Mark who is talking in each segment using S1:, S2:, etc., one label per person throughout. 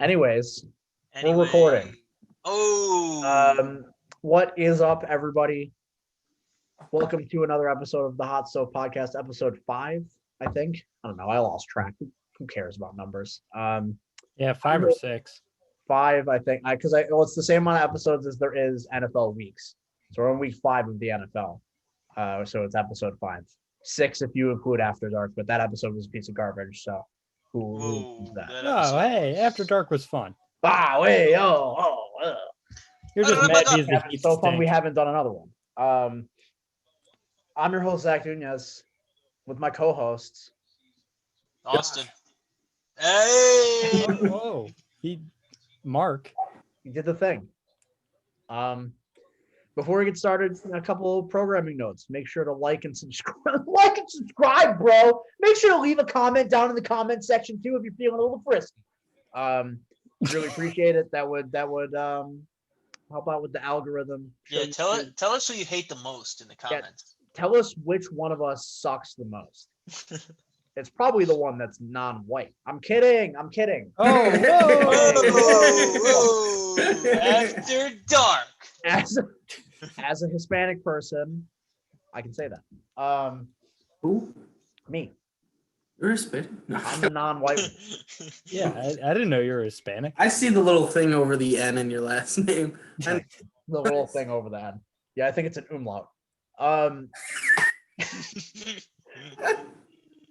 S1: Anyways, we're
S2: Anyway.
S1: recording.
S2: Oh.
S1: What is up, everybody? Welcome to another episode of the Hot Stove Podcast, episode 5, I think. I don't know. I lost track. Who cares about numbers?
S3: Yeah, 5 or 6.
S1: 5, I think. Because it's the same amount of episodes as there is NFL weeks. So we're on week 5 of the NFL. So it's episode 5. 6 if you include After Dark, but that episode was a piece of garbage. So who's that?
S3: Oh, hey, After Dark was fun.
S1: Wow, hey,
S3: You're just mad because the
S1: It's so fun we haven't done another one. I'm your host, Zach Nunez, with my co-hosts.
S2: Austin. Hey.
S3: Whoa. Mark.
S1: He did the thing. Before we get started, a couple of programming notes. Make sure to like and subscribe, bro. Make sure to leave a comment down in the comment section too if you're feeling a little frisky. Really appreciate it. That would help out with the algorithm.
S2: Yeah, tell us who you hate the most in the comments.
S1: Yeah, tell us which one of us sucks the most. It's probably the one that's non-white. I'm kidding.
S2: Oh, whoa. After Dark.
S1: As a Hispanic person, I can say that.
S4: Who?
S1: Me.
S4: You're Hispanic? No.
S1: I'm a non-white one.
S3: Yeah, I didn't know you were Hispanic.
S4: I see the little thing over the N in your last name.
S1: The little thing over the end. Yeah, I think it's an umlaut.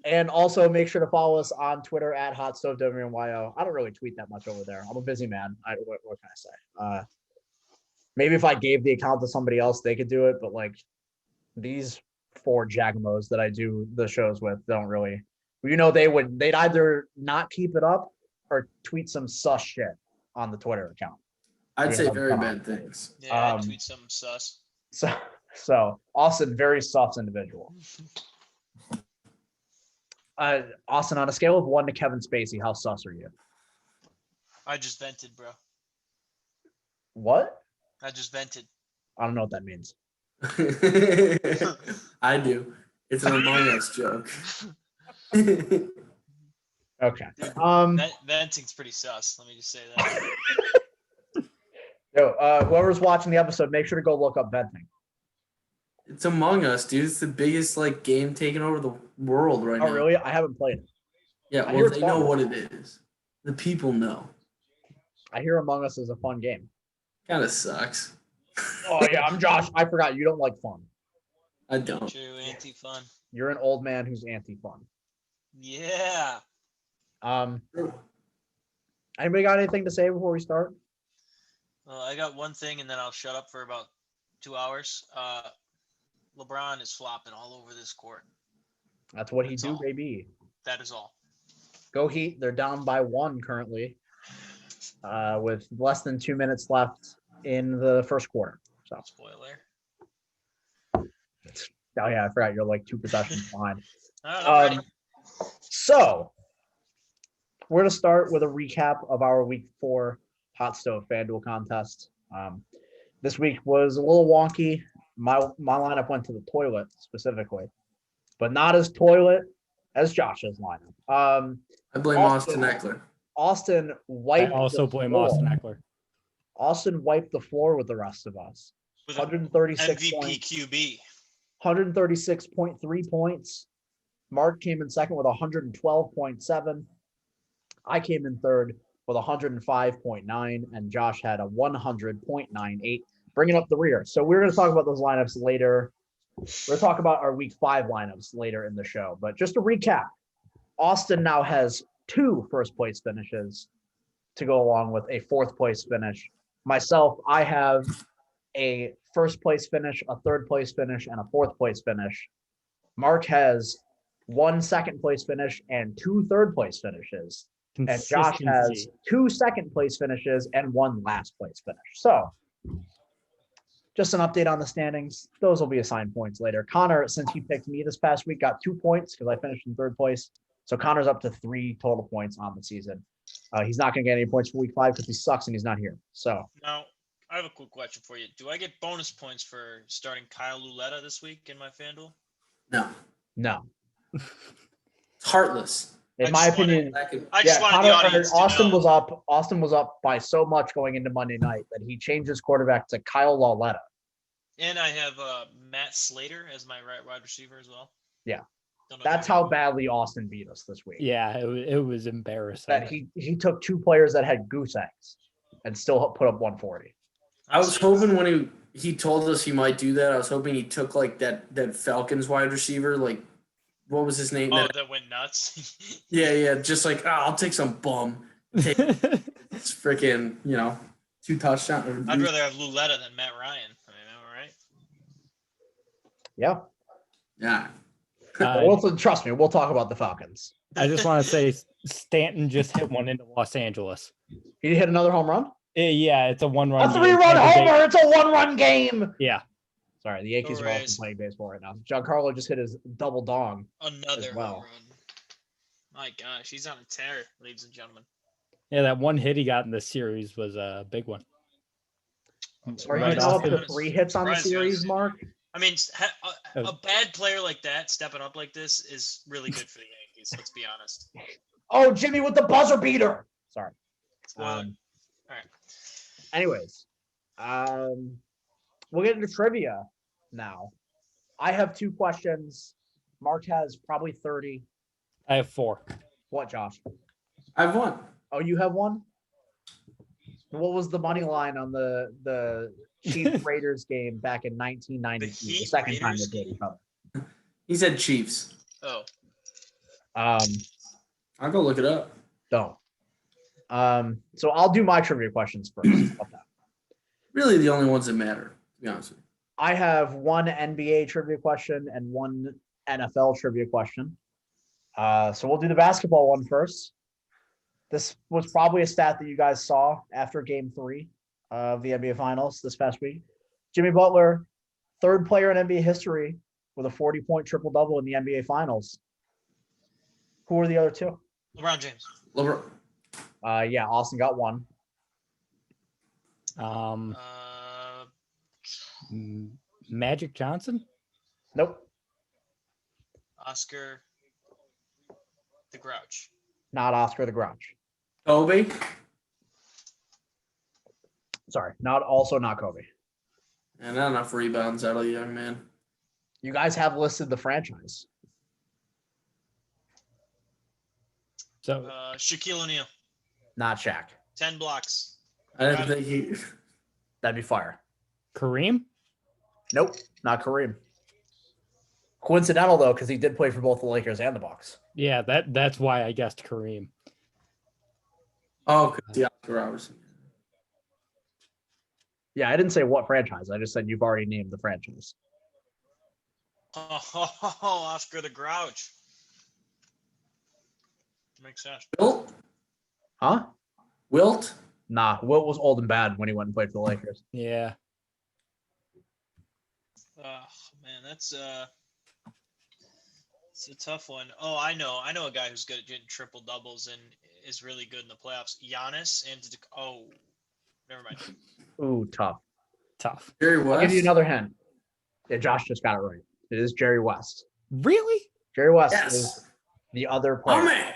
S1: And also make sure to follow us on Twitter at HotStoveWNYO. I don't really tweet that much over there. I'm a busy man. What can I say? Maybe if I gave the account to somebody else, they could do it. But like these 4 jagamos that I do the shows with don't really. They'd either not keep it up or tweet some sus shit on the Twitter account.
S4: I'd say very bad things.
S2: Yeah, tweet some sus.
S1: So Austin, very sus individual. Austin, on a scale of 1 to Kevin Spacey, how sus are you?
S2: I just vented, bro.
S1: What?
S2: I just vented.
S1: I don't know what that means.
S4: I do. It's an Among Us joke.
S1: Okay.
S2: Venting's pretty sus. Let me just say that.
S1: Whoever's watching the episode, make sure to go look up venting.
S4: It's Among Us, dude. It's the biggest game taking over the world right now.
S1: Oh, really? I haven't played it.
S4: Yeah, well, they know what it is. The people know.
S1: I hear Among Us is a fun game.
S4: Kind of sucks.
S1: Oh, yeah, I'm Josh. I forgot. You don't like fun.
S4: I don't.
S2: True, anti-fun.
S1: You're an old man who's anti-fun.
S2: Yeah.
S1: Anybody got anything to say before we start?
S2: Well, I got one thing, and then I'll shut up for about 2 hours. LeBron is flopping all over this court.
S1: That's what he do, baby.
S2: That is all.
S1: Go Heat. They're down by 1 currently, with less than 2 minutes left in the first quarter. So
S2: spoiler.
S1: Oh yeah, I forgot you're like 2 possessions behind. So we're gonna start with a recap of our week 4 Hot Stove FanDuel contest. This week was a little wonky. My lineup went to the toilet specifically, but not as toilet as Josh's lineup.
S4: I blame Austin Eckler.
S1: Austin wiped.
S3: I also blame Austin Eckler.
S1: Austin wiped the floor with the rest of us. 136
S2: MVP
S1: points.
S2: QB.
S1: 136.3 points. Mark came in second with 112.7. I came in third with 105.9, and Josh had a 100.98, bringing up the rear. So we're going to talk about those lineups later. We're going to talk about our week 5 lineups later in the show. But just to recap, Austin now has 2 first-place finishes to go along with a 4th-place finish. Myself, I have a first-place finish, a 3rd-place finish, and a 4th-place finish. Mark has 1 second-place finish and 2 third-place finishes. And Josh has 2 second-place finishes and 1 last-place finish. So just an update on the standings. Those will be assigned points later. Connor, since he picked me this past week, got 2 points because I finished in 3rd place. So Connor's up to 3 total points on the season. He's not going to get any points for week 5 because he sucks and he's not here. So
S2: now I have a quick question for you. Do I get bonus points for starting Kyle Luletta this week in my FanDuel?
S4: No.
S1: No.
S4: It's heartless.
S1: In
S2: I
S1: my
S2: just wanted-
S1: opinion,
S2: I just wanted the audience to
S1: Austin
S2: know.
S1: was up. Austin was up by so much going into Monday night that he changed his quarterback to Kyle Lauletta.
S2: And I have Matt Slater as my right wide receiver as well.
S1: Yeah.
S2: Don't know if
S1: That's
S2: you
S1: how
S2: know.
S1: badly Austin beat us this week.
S3: Yeah, it was embarrassing.
S1: That he took 2 players that had goose eggs and still put up 140.
S4: I was hoping when he told us he might do that, I was hoping he took like that Falcons wide receiver, like what was his name?
S2: Oh, that went nuts.
S4: Yeah, just like I'll take some bum. Take it's freaking 2 touchdowns.
S2: I'd rather have Luletta than Matt Ryan. I mean, am I right?
S1: Yeah.
S4: Yeah.
S1: Trust me, we'll talk about the Falcons.
S3: I just want to say Stanton just hit one into Los Angeles.
S1: He hit another home run?
S3: Yeah, it's a 1-run.
S1: A 3-run homer. It's a 1-run game.
S3: Yeah.
S1: Sorry, the Yankees are also playing baseball right now. Giancarlo just hit his double dong.
S2: Another
S1: well.
S2: home run. My gosh, he's on a tear, ladies and gentlemen.
S3: Yeah, that one hit he got in the series was a big one.
S1: Are
S3: Right
S1: you up
S3: off
S1: to
S2: his-
S1: 3 hits on the
S2: surprised
S1: series,
S2: guys.
S1: Mark?
S2: I mean, a bad player like that stepping up like this is really good for the Yankees. Let's be honest.
S1: Oh, Jimmy with the buzzer beater. Sorry.
S2: Well, all right.
S1: Anyways, we'll get into trivia now. I have 2 questions. Mark has probably 30.
S3: I have 4.
S1: What, Josh?
S4: I've won.
S1: Oh, you have 1? What was the money line on the Chiefs Raiders game back in 1992? The
S2: Heat
S1: second time
S2: Raiders
S1: they played each other.
S4: He said Chiefs.
S2: Oh,
S4: I'll go look it up.
S1: Don't. So I'll do my trivia questions first. How about that?
S4: Really, the only ones that matter, to be honest with you.
S1: I have 1 NBA trivia question and 1 NFL trivia question. So we'll do the basketball one first. This was probably a stat that you guys saw after Game 3 of the NBA Finals this past week. Jimmy Butler, 3rd player in NBA history with a 40-point triple-double in the NBA Finals. Who are the other 2?
S2: LeBron James.
S1: Yeah, Austin got 1.
S3: Magic Johnson?
S1: Nope,
S2: Oscar the Grouch.
S1: not Oscar the Grouch.
S4: Kobe.
S1: Sorry, not Kobe.
S4: And not enough rebounds out of the young man.
S1: You guys have listed the franchise.
S3: So
S2: Shaquille O'Neal.
S1: Not Shaq.
S2: 10 blocks.
S4: I didn't think he.
S1: That'd be fire.
S3: Kareem?
S1: Nope, not Kareem. Coincidental though, because he did play for both the Lakers and the Bucks.
S3: Yeah, that's why I guessed Kareem.
S4: Oh, yeah, Robertson.
S1: Yeah, I didn't say what franchise. I just said you've already named the franchise.
S2: Oh, Oscar the Grouch. Makes sense.
S4: Wilt?
S1: Huh?
S4: Wilt?
S1: Nah, Wilt was old and bad when he went and played for the Lakers.
S3: Yeah.
S2: Oh man, that's it's a tough one. Oh, I know a guy who's good at getting triple doubles and is really good in the playoffs. Giannis and never mind.
S1: Ooh, tough.
S4: Jerry
S1: I'll
S4: West?
S1: give you another hint. Yeah, Josh just got it right. It is Jerry West.
S3: Really?
S1: Jerry West
S4: Yes.
S1: is the other player.
S4: Oh, man.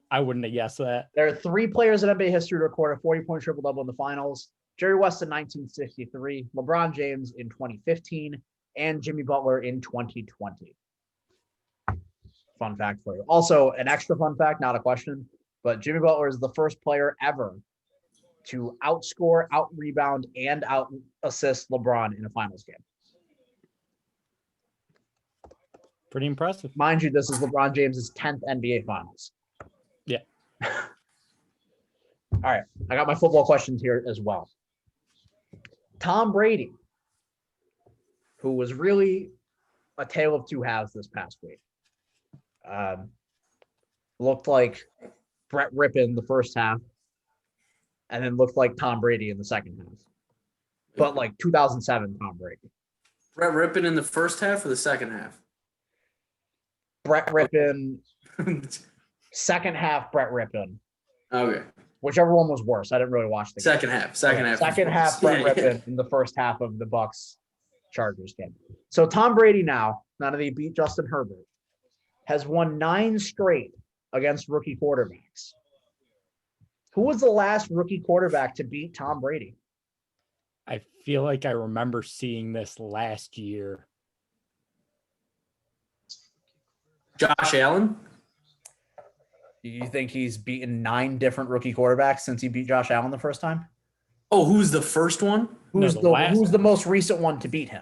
S3: I wouldn't have guessed that.
S1: There are 3 players in NBA history to record a 40-point triple-double in the finals. Jerry West in 1963, LeBron James in 2015, and Jimmy Butler in 2020. Fun fact for you. Also, an extra fun fact, not a question, but Jimmy Butler is the first player ever to outscore, out-rebound, and out-assist LeBron in a finals game.
S3: Pretty impressive.
S1: Mind you, this is LeBron James's 10th NBA Finals.
S3: Yeah.
S1: All right. I got my football questions here as well. Tom Brady, who was really a tale of 2 halves this past week, looked like Brett Rippon the first half, and then looked like Tom Brady in the second half. But like 2007 Tom Brady.
S4: Brett Rippon in the first half or the second half?
S1: Brett Rippon, second half Brett Rippon.
S4: Okay.
S1: Whichever one was worse. I didn't really watch the game.
S4: Second half. Second half.
S1: Second half Brett Rippon in the first half of the Bucks Chargers game. So Tom Brady now that he beat Justin Herbert, has won 9 straight against rookie quarterbacks. Who was the last rookie quarterback to beat Tom Brady?
S3: I feel like I remember seeing this last year.
S4: Josh Allen.
S1: Do you think he's beaten 9 different rookie quarterbacks since he beat Josh Allen the first time?
S4: Oh, who's the first one?
S1: Who's
S3: the last
S1: who's the most recent one to beat him?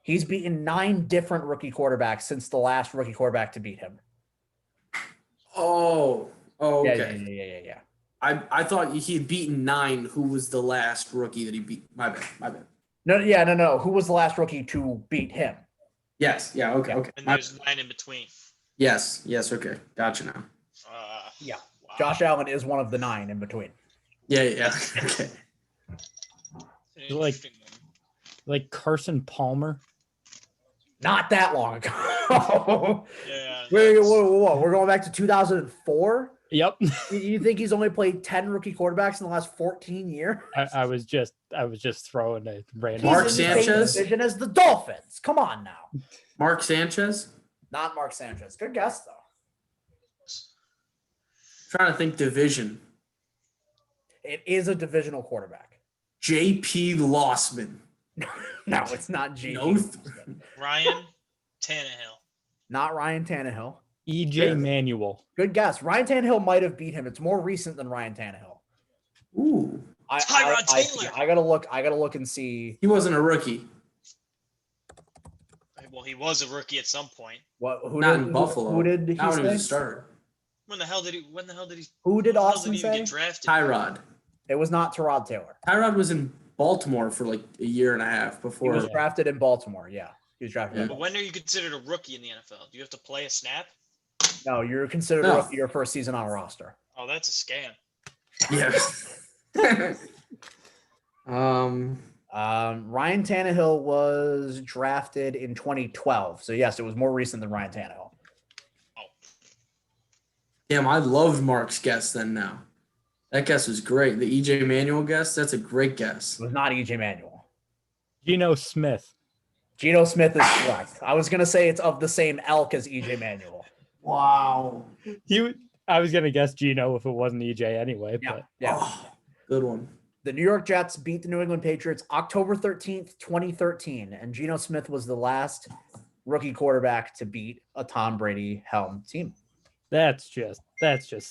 S1: He's beaten 9 different rookie quarterbacks since the last rookie quarterback to beat him.
S4: Oh,
S1: Yeah.
S4: I thought he had beaten 9. Who was the last rookie that he beat? My bad.
S1: No. Who was the last rookie to beat him?
S4: Yes. Yeah. Okay.
S1: Yeah.
S4: Okay.
S2: And there's 9 in between.
S4: Yes. Okay. Gotcha now.
S1: Yeah.
S2: Wow.
S1: Josh Allen is one of the 9 in between.
S4: Yeah. Okay.
S2: Interesting one.
S3: Like Carson Palmer.
S1: Not that long ago.
S2: Yeah.
S1: Wait,
S2: that's-
S1: whoa. We're going back to 2004?
S3: Yep.
S1: You think he's only played 10 rookie quarterbacks in the last 14 years?
S3: I was just throwing a random.
S4: Mark
S1: He's in the same
S4: Sanchez?
S1: division as the Dolphins. Come on now.
S4: Mark Sanchez.
S1: Not Mark Sanchez. Good guess, though.
S4: Trying to think division.
S1: It is a divisional quarterback.
S4: J.P. Lossman.
S1: No, it's not G.
S4: No.
S2: Ryan Tannehill.
S1: Not Ryan Tannehill.
S3: EJ
S4: Yeah.
S3: Manuel.
S1: Good guess. Ryan Tannehill might have beat him. It's more recent than Ryan Tannehill.
S4: Ooh.
S2: Tyrod Taylor.
S1: I gotta look and see
S4: He wasn't a rookie.
S2: Well, he was a rookie at some point.
S1: who
S4: Not
S1: did
S4: in Buffalo.
S1: Who did he
S4: Not when he was a
S1: say?
S4: starter.
S2: When the hell did he?
S1: Who did
S2: when the hell
S1: Austin
S2: did he even
S1: say?
S2: get drafted?
S4: Tyrod.
S1: It was not Tyrod Taylor.
S4: Tyrod was in Baltimore for like a year and a half
S1: He
S4: before.
S1: was drafted in Baltimore. Yeah, he was drafted. In
S2: But
S1: Baltimore.
S2: when are you considered a rookie in the NFL? Do you have to play a snap?
S1: No, you're considered
S4: No.
S1: a rookie your first season on a roster.
S2: Oh, that's a scam.
S4: Yeah.
S1: Ryan Tannehill was drafted in 2012. So yes, it was more recent than Ryan Tannehill.
S4: Damn, I loved Mark's guess then now. That guess was great. The EJ Manuel guess, that's a great guess.
S1: It was not EJ Manuel.
S3: Geno Smith.
S1: Geno Smith is correct. I was gonna say it's of the same elk as EJ Manuel.
S4: Wow.
S3: I was gonna guess Geno if it wasn't EJ anyway. But
S1: Yeah.
S4: Oh, good one.
S1: The New York Jets beat the New England Patriots October 13th, 2013, and Geno Smith was the last rookie quarterback to beat a Tom Brady helm team.
S3: that's just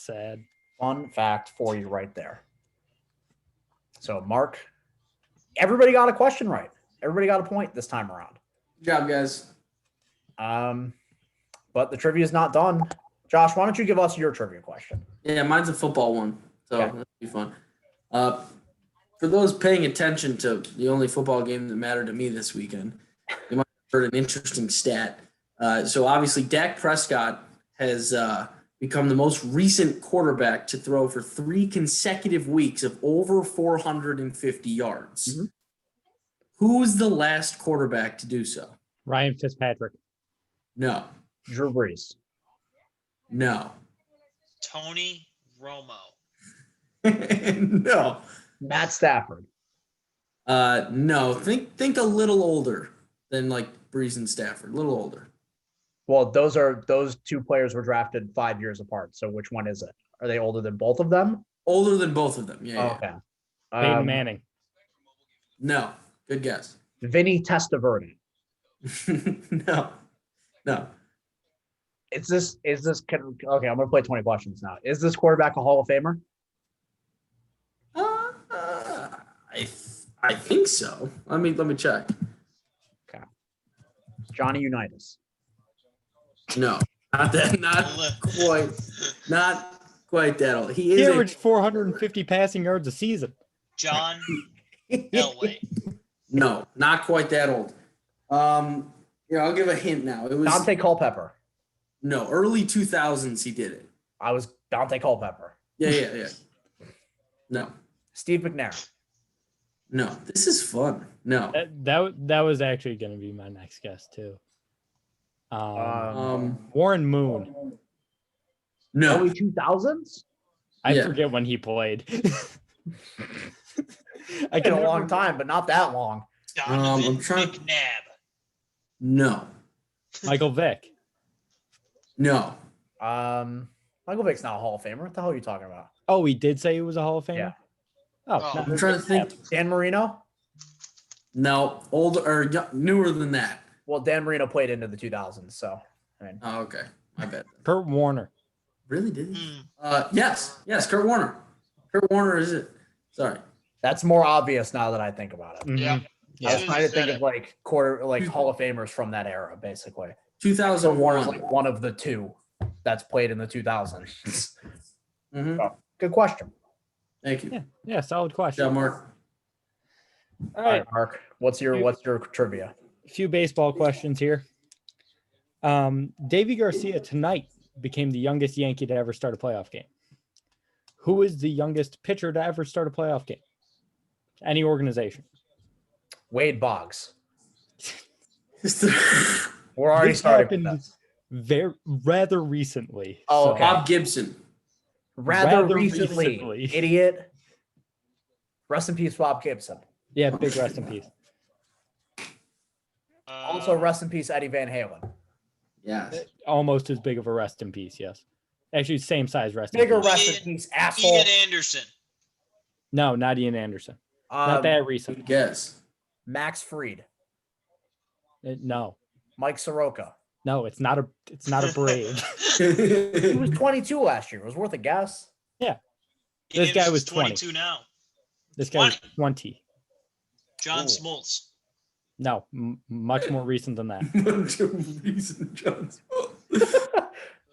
S3: sad.
S1: Fun fact for you right there. So, Mark, everybody got a question right. Everybody got a point this time around.
S4: Good job, guys.
S1: But the trivia is not done. Josh, why don't you give us your trivia question?
S4: Yeah, mine's a football one, so
S1: Okay.
S4: that'll be fun. For those paying attention to the only football game that mattered to me this weekend, you might have heard an interesting stat. So obviously, Dak Prescott has become the most recent quarterback to throw for 3 consecutive weeks of over 450 yards.
S1: Mhm.
S4: Who's the last quarterback to do so?
S3: Ryan Fitzpatrick.
S4: No.
S1: Drew Brees.
S4: No.
S2: Tony Romo.
S4: No.
S1: Matt Stafford.
S4: No. Think a little older than like Brees and Stafford. A little older.
S1: Well, those two players were drafted 5 years apart. So which one is it? Are they older than both of them?
S4: Older than both of them. Yeah.
S1: Oh,
S4: yeah.
S1: okay.
S3: Peyton Manning.
S4: No. Good guess.
S1: Vinny Testaverde.
S4: No.
S1: Okay, I'm gonna play 20 questions now. Is this quarterback a Hall of Famer?
S4: I think so. Let me check.
S1: Johnny Unitas.
S4: No, not that. Not quite that old. He
S3: He
S4: is
S3: averaged 450 passing yards a season.
S2: John Elway.
S4: no, not quite that old. Yeah, I'll give a hint now. It was
S1: Dante Culpepper.
S4: no early 2000s. He did it.
S1: I was Dante Culpepper.
S4: Yeah. No.
S1: Steve McNair.
S4: No, this is fun. No.
S3: That was actually going to be my next guess too. Warren Moon.
S4: No.
S1: Early 2000s?
S3: I
S4: Yeah.
S3: forget when he played. I
S1: Been
S3: can
S1: a long time, but not that long.
S2: Donovan
S4: I'm trying-
S2: McNabb.
S4: No.
S3: Michael Vick.
S4: No.
S1: Michael Vick's not a Hall of Famer. What the hell are you talking about?
S3: Oh, he did say he was a Hall of Famer?
S1: Yeah.
S3: Oh,
S2: Oh.
S3: no,
S4: I'm trying to think.
S1: Dan Marino?
S4: No, older or newer than that.
S1: Well, Dan Marino played into the 2000s, so I mean,
S4: Oh, okay. My bad.
S3: Kurt Warner.
S4: Really did he?
S2: Hmm.
S4: Yes, Kurt Warner. Kurt Warner is it? Sorry.
S1: that's more obvious now that I think about it.
S2: Yeah.
S3: Mhm.
S1: I was
S2: As
S1: trying to think
S2: said
S1: of like Hall of Famers from that era, basically. So
S4: 2001.
S1: Warner's like one of the two that's played in the 2000s.
S4: Mhm.
S1: So, good question.
S4: Thank you.
S3: Yeah, yeah, solid question.
S4: Yeah, Mark.
S3: All
S1: All
S3: right,
S1: right, Mark, what's your trivia?
S3: a few baseball questions here. Davey Garcia tonight became the youngest Yankee to ever start a playoff game. Who is the youngest pitcher to ever start a playoff game? Any organization.
S1: Wade Boggs.
S4: It's the-
S1: We're already
S3: This
S1: starting with
S3: happened
S1: this.
S3: rather recently.
S1: Oh, okay.
S4: Bob Gibson.
S1: Rather
S3: rather
S1: recently,
S3: recently.
S1: idiot. Rest in peace, Bob Gibson.
S3: Yeah, big rest in peace.
S1: Also, rest in peace, Eddie Van Halen.
S4: Yes.
S3: Almost as big of a rest in peace, yes. Actually, same size rest
S1: Bigger
S3: in peace.
S1: rest in peace, asshole.
S2: Ian Anderson.
S3: No, not Ian Anderson. Not that recent.
S4: Good guess.
S1: Max Fried,
S3: No.
S1: Mike Soroka.
S3: No, it's not a Brave.
S1: He was 22 last year. It was worth a guess.
S3: Yeah.
S2: Ian
S3: This guy was
S2: Anderson's
S3: 20.
S2: 22 now.
S3: This guy was 20.
S2: John
S1: Ooh.
S2: Smoltz.
S3: No, much more recent than that.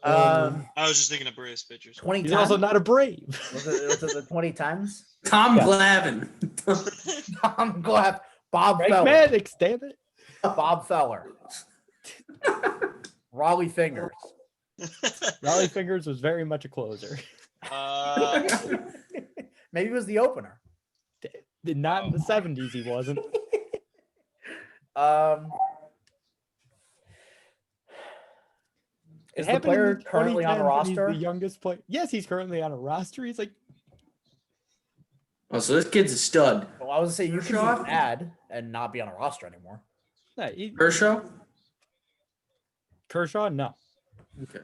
S1: Um,
S2: I was just thinking of Braves pitchers.
S1: 2010.
S3: He's also not a Brave.
S1: Was it the 2010s?
S4: Tom
S3: Yeah.
S4: Glavine.
S1: I'm glad. Bob
S3: Frank
S1: Feller.
S3: Maddox, damn it.
S1: Bob Feller. Raleigh Fingers.
S3: Raleigh Fingers was very much a closer.
S1: Maybe it was the opener.
S3: Not in the 70s, he wasn't.
S1: Is
S3: It
S1: the
S3: happened in
S1: player
S3: the
S1: currently on a
S3: 2010s, and he's
S1: roster?
S3: the youngest player. Yes, he's currently on a roster. He's like,
S4: Oh, so this kid's a stud.
S1: Well, I was gonna say you can
S4: Kershaw?
S1: be bad and not be on a roster anymore.
S3: nah,
S4: Kershaw?
S3: Kershaw? No,
S4: Okay.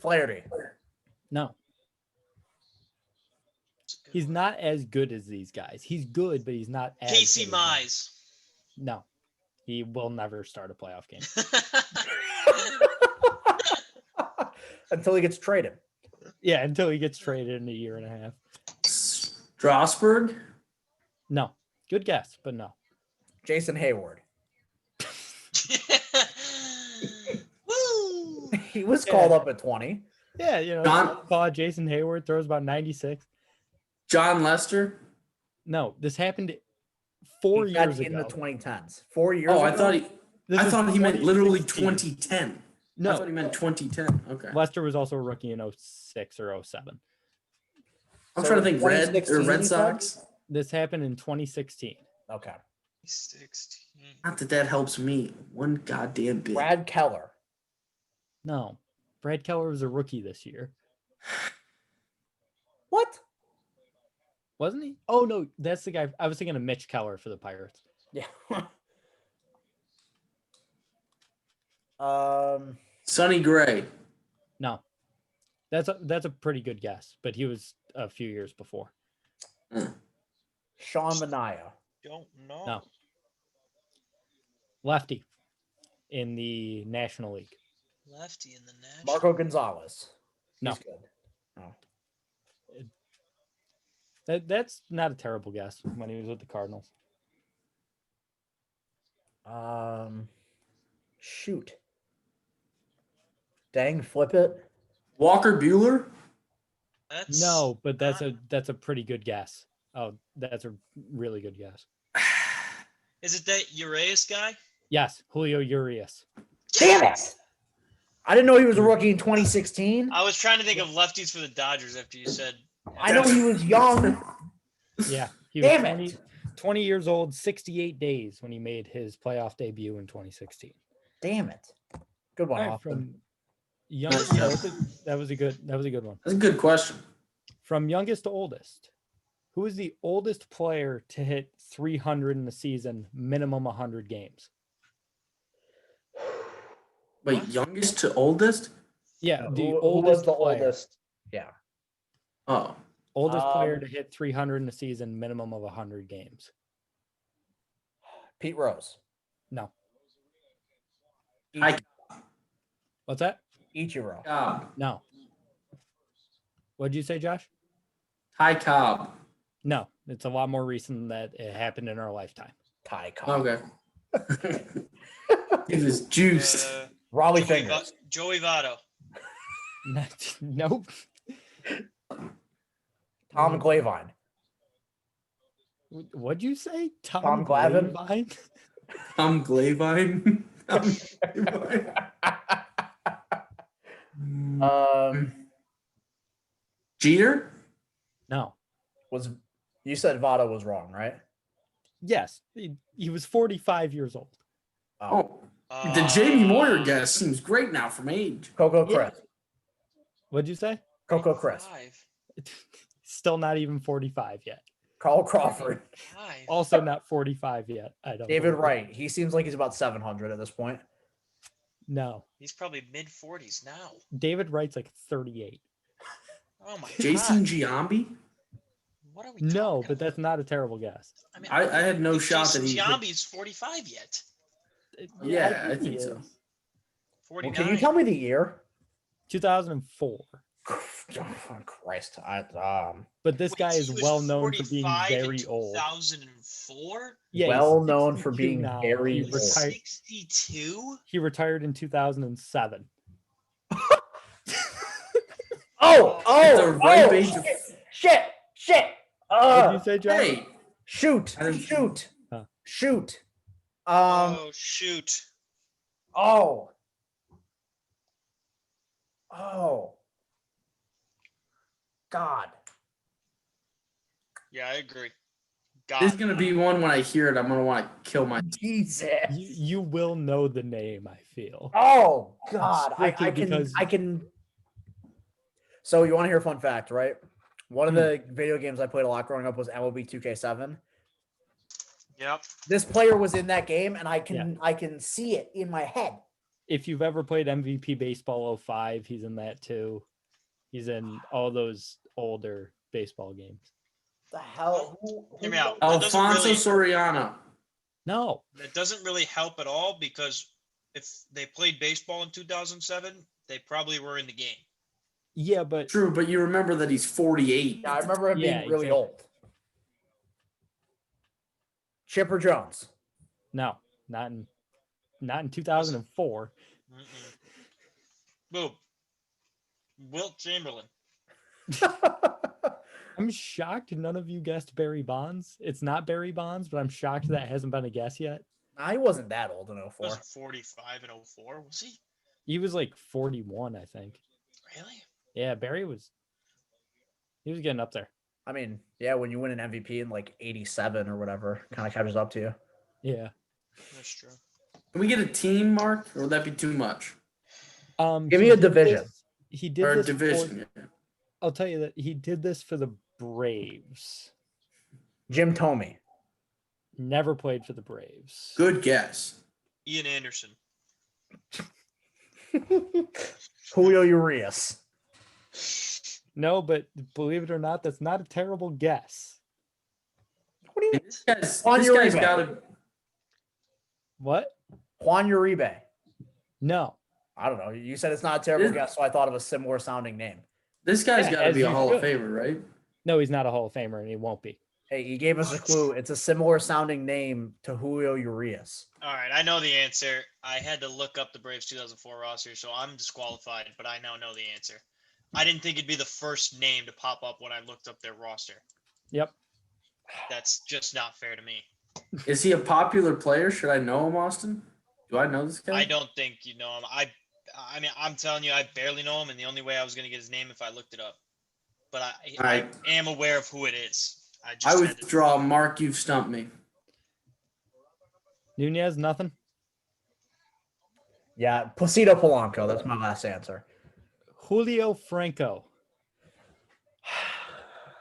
S1: Flaherty.
S3: no. He's not as good as these guys. He's good, but he's not as
S2: Casey
S3: good as them.
S2: Mize.
S3: No, he will never start a playoff game.
S1: Until he gets traded.
S3: Yeah, until he gets traded in a year and a half.
S4: Strasburg?
S3: No, good guess, but no.
S1: Jason Hayward.
S2: Woo!
S1: He was called up at 20.
S3: Yeah,
S4: John-
S3: Jason Hayward throws about 96.
S4: John Lester?
S3: No, this happened 4
S1: He got
S3: years
S1: in
S3: ago.
S1: the 2010s. 4 years
S4: Oh,
S1: ago.
S4: I thought he
S3: This
S4: I
S3: is
S4: thought he meant literally
S3: 2016.
S4: 2010. I
S3: No,
S4: thought he meant 2010. Okay.
S3: Lester was also a rookie in 06 or 07.
S4: I'm
S1: So
S4: trying to think Red
S1: 2016
S4: Red
S1: you
S4: Sox.
S3: This happened in 2016.
S1: Okay.
S2: 16.
S4: Not that that helps me one goddamn bit.
S1: Brad Keller.
S3: No, Brad Keller was a rookie this year,
S1: What?
S3: wasn't he? Oh no, that's the guy. I was thinking of Mitch Keller for the Pirates.
S1: Yeah.
S4: Sonny Gray.
S3: No, that's a pretty good guess, but he was a few years before.
S1: Sean Manaea.
S2: Don't know.
S3: No. Lefty in the National League.
S2: Lefty in the National.
S1: Marco Gonzalez.
S3: No.
S1: He's good.
S3: That's not a terrible guess when he was with the Cardinals.
S1: Shoot. Dang, flip it.
S4: Walker Bueller.
S2: That's
S3: No, but that's
S2: not-
S3: a pretty good guess. Oh, that's a really good guess.
S2: Is it that Urias guy?
S3: Yes, Julio Urias.
S1: Damn it. I didn't know he was a rookie in 2016.
S2: I was trying to think of lefties for the Dodgers after you said.
S1: I know he was young.
S3: Yeah, he was
S1: Damn
S3: 20,
S1: it.
S3: 20 years old, 68 days when he made his playoff debut in 2016.
S1: Damn it. Good one,
S3: All right,
S1: Austin.
S3: from youngest, that was a good one.
S4: That's a good question.
S3: From youngest to oldest, who is the oldest player to hit 300 in a season, minimum 100 games?
S4: Wait, youngest to oldest?
S3: Yeah,
S1: No,
S3: the
S1: who
S3: oldest
S1: was the
S3: player.
S1: oldest? Yeah.
S4: Oh,
S3: Oldest player
S1: Um,
S3: to hit 300 in a season, minimum of 100 games.
S1: Pete Rose.
S3: No.
S4: Hi.
S3: What's that?
S1: Ichiro.
S4: Cobb.
S3: No. What'd you say, Josh?
S4: Ty Cobb.
S3: No, it's a lot more recent that it happened in our lifetime.
S1: Ty Cobb.
S4: Okay. He was juiced.
S1: Raleigh
S2: Joey,
S1: Fingers.
S2: Joey Votto.
S3: Nope.
S1: Tom Glavine.
S3: What'd you say?
S1: Tom Glavine?
S3: Glavine?
S4: Tom Glavine. Tom Glavine. Jeter?
S3: No.
S1: Was you said Votto was wrong, right?
S3: Yes, he was 45 years old.
S4: Oh. The Jamie Moyer guess seems great now from age.
S1: Coco
S3: Yeah.
S1: Chris.
S3: What'd you say?
S1: Coco Chris.
S2: 5.
S3: Still not even 45 yet.
S1: Carl Crawford.
S2: 5.
S3: Also not 45 yet. I don't.
S1: David
S3: believe.
S1: Wright. He seems like he's about 700 at this point.
S3: No,
S2: He's probably mid 40s now.
S3: David Wright's like 38.
S2: Oh my
S4: Jason
S2: god.
S4: Giambi?
S2: What are we
S3: No,
S2: talking
S3: but that's not a terrible guess.
S2: I mean,
S4: I had no
S2: think
S4: shot that
S2: Jason
S4: he.
S2: Giambi's 45 yet.
S4: Yeah, I think so.
S3: is.
S2: 49.
S1: Well, can you tell me the year?
S3: 2004.
S1: Oh, Christ.
S3: But this
S2: Wait,
S3: guy
S2: so
S3: is
S2: he was
S3: well known for being
S2: 45 in
S3: very old.
S2: 2004?
S3: Yeah,
S1: well
S3: he's
S1: known for
S3: 62
S1: being
S3: now.
S1: very
S3: He
S1: old.
S3: retired.
S2: 62?
S3: He retired in 2007.
S4: The ripe age of.
S1: Shit.
S3: What did you say, John?
S4: Hey,
S1: Shoot.
S4: I didn't-
S1: Shoot.
S3: Huh.
S1: Shoot.
S2: Oh, shoot.
S1: Oh. God.
S2: Yeah, I agree.
S4: this is
S2: God.
S4: gonna be one when I hear it. I'm gonna want to kill my.
S1: Jesus.
S3: You will know the name, I feel.
S1: Oh God.
S3: Strictly because-
S1: I can. So you want to hear a fun fact, right? One of the video games I played a lot growing up was MLB 2K7.
S2: Yep.
S1: This player was in that game, and I can see it in my head.
S3: If you've ever played MVP Baseball 05, he's in that too. He's in all those older baseball games.
S1: The hell?
S2: Hear me out. That doesn't
S4: Alfonso
S2: really-
S4: Soriano.
S3: No,
S2: That doesn't really help at all because if they played baseball in 2007, they probably were in the game.
S3: yeah, but
S4: True, but you remember that he's 48.
S1: Yeah, I remember him
S3: Yeah,
S1: being really
S3: exactly.
S1: old. Chipper Jones.
S3: no, not in 2004.
S2: Mm-mm. Boom. Wilt Chamberlain.
S3: I'm shocked none of you guessed Barry Bonds. It's not Barry Bonds, but I'm shocked that hasn't been a guess yet.
S1: He wasn't that old in 04.
S2: Wasn't 45 in 04, was he?
S3: He was like 41, I think.
S2: Really?
S3: Yeah, Barry was. He was getting up there.
S1: I mean, yeah, when you win an MVP in like 87 or whatever, kind of catches up to you.
S3: Yeah.
S2: That's true.
S4: Can we get a team, Mark, or would that be too much?
S1: Give me
S3: he
S1: a
S3: did
S1: division.
S3: He did
S4: Or a
S3: this
S4: division?
S3: For, I'll tell you that he did this for the Braves.
S1: Jim Thome.
S3: Never played for the Braves.
S4: Good guess.
S2: Ian Anderson.
S1: Julio Urias.
S3: No, but believe it or not, that's not a terrible guess.
S1: What do you mean?
S4: This
S1: On
S4: guy's
S1: your eBay.
S4: got to.
S3: What?
S1: Juan Uribe.
S3: No.
S1: I don't know. You said it's not a terrible
S4: This-
S1: guess, so I thought of a similar sounding name.
S4: This guy's
S3: Yeah,
S4: got to
S3: as
S4: be a
S3: you
S4: Hall of
S3: should.
S4: Famer, right?
S3: No, he's not a Hall of Famer, and he won't be.
S1: Hey, you gave us a clue. It's a similar sounding name to Julio Urias.
S2: All right, I know the answer. I had to look up the Braves 2004 roster, so I'm disqualified, but I now know the answer. I didn't think it'd be the first name to pop up when I looked up their roster.
S3: Yep.
S2: That's just not fair to me.
S4: Is he a popular player? Should I know him, Austin? Do I know this guy?
S2: I don't think you know him. I mean, I'm telling you, I barely know him, and the only way I was going to get his name if I looked it up. But I
S4: right.
S2: am aware of who it is. I just
S4: I
S2: had to-
S4: withdraw. Mark, you've stumped me.
S3: Nunez, nothing.
S1: Yeah, Placido Polanco. That's my last answer.
S3: Julio Franco.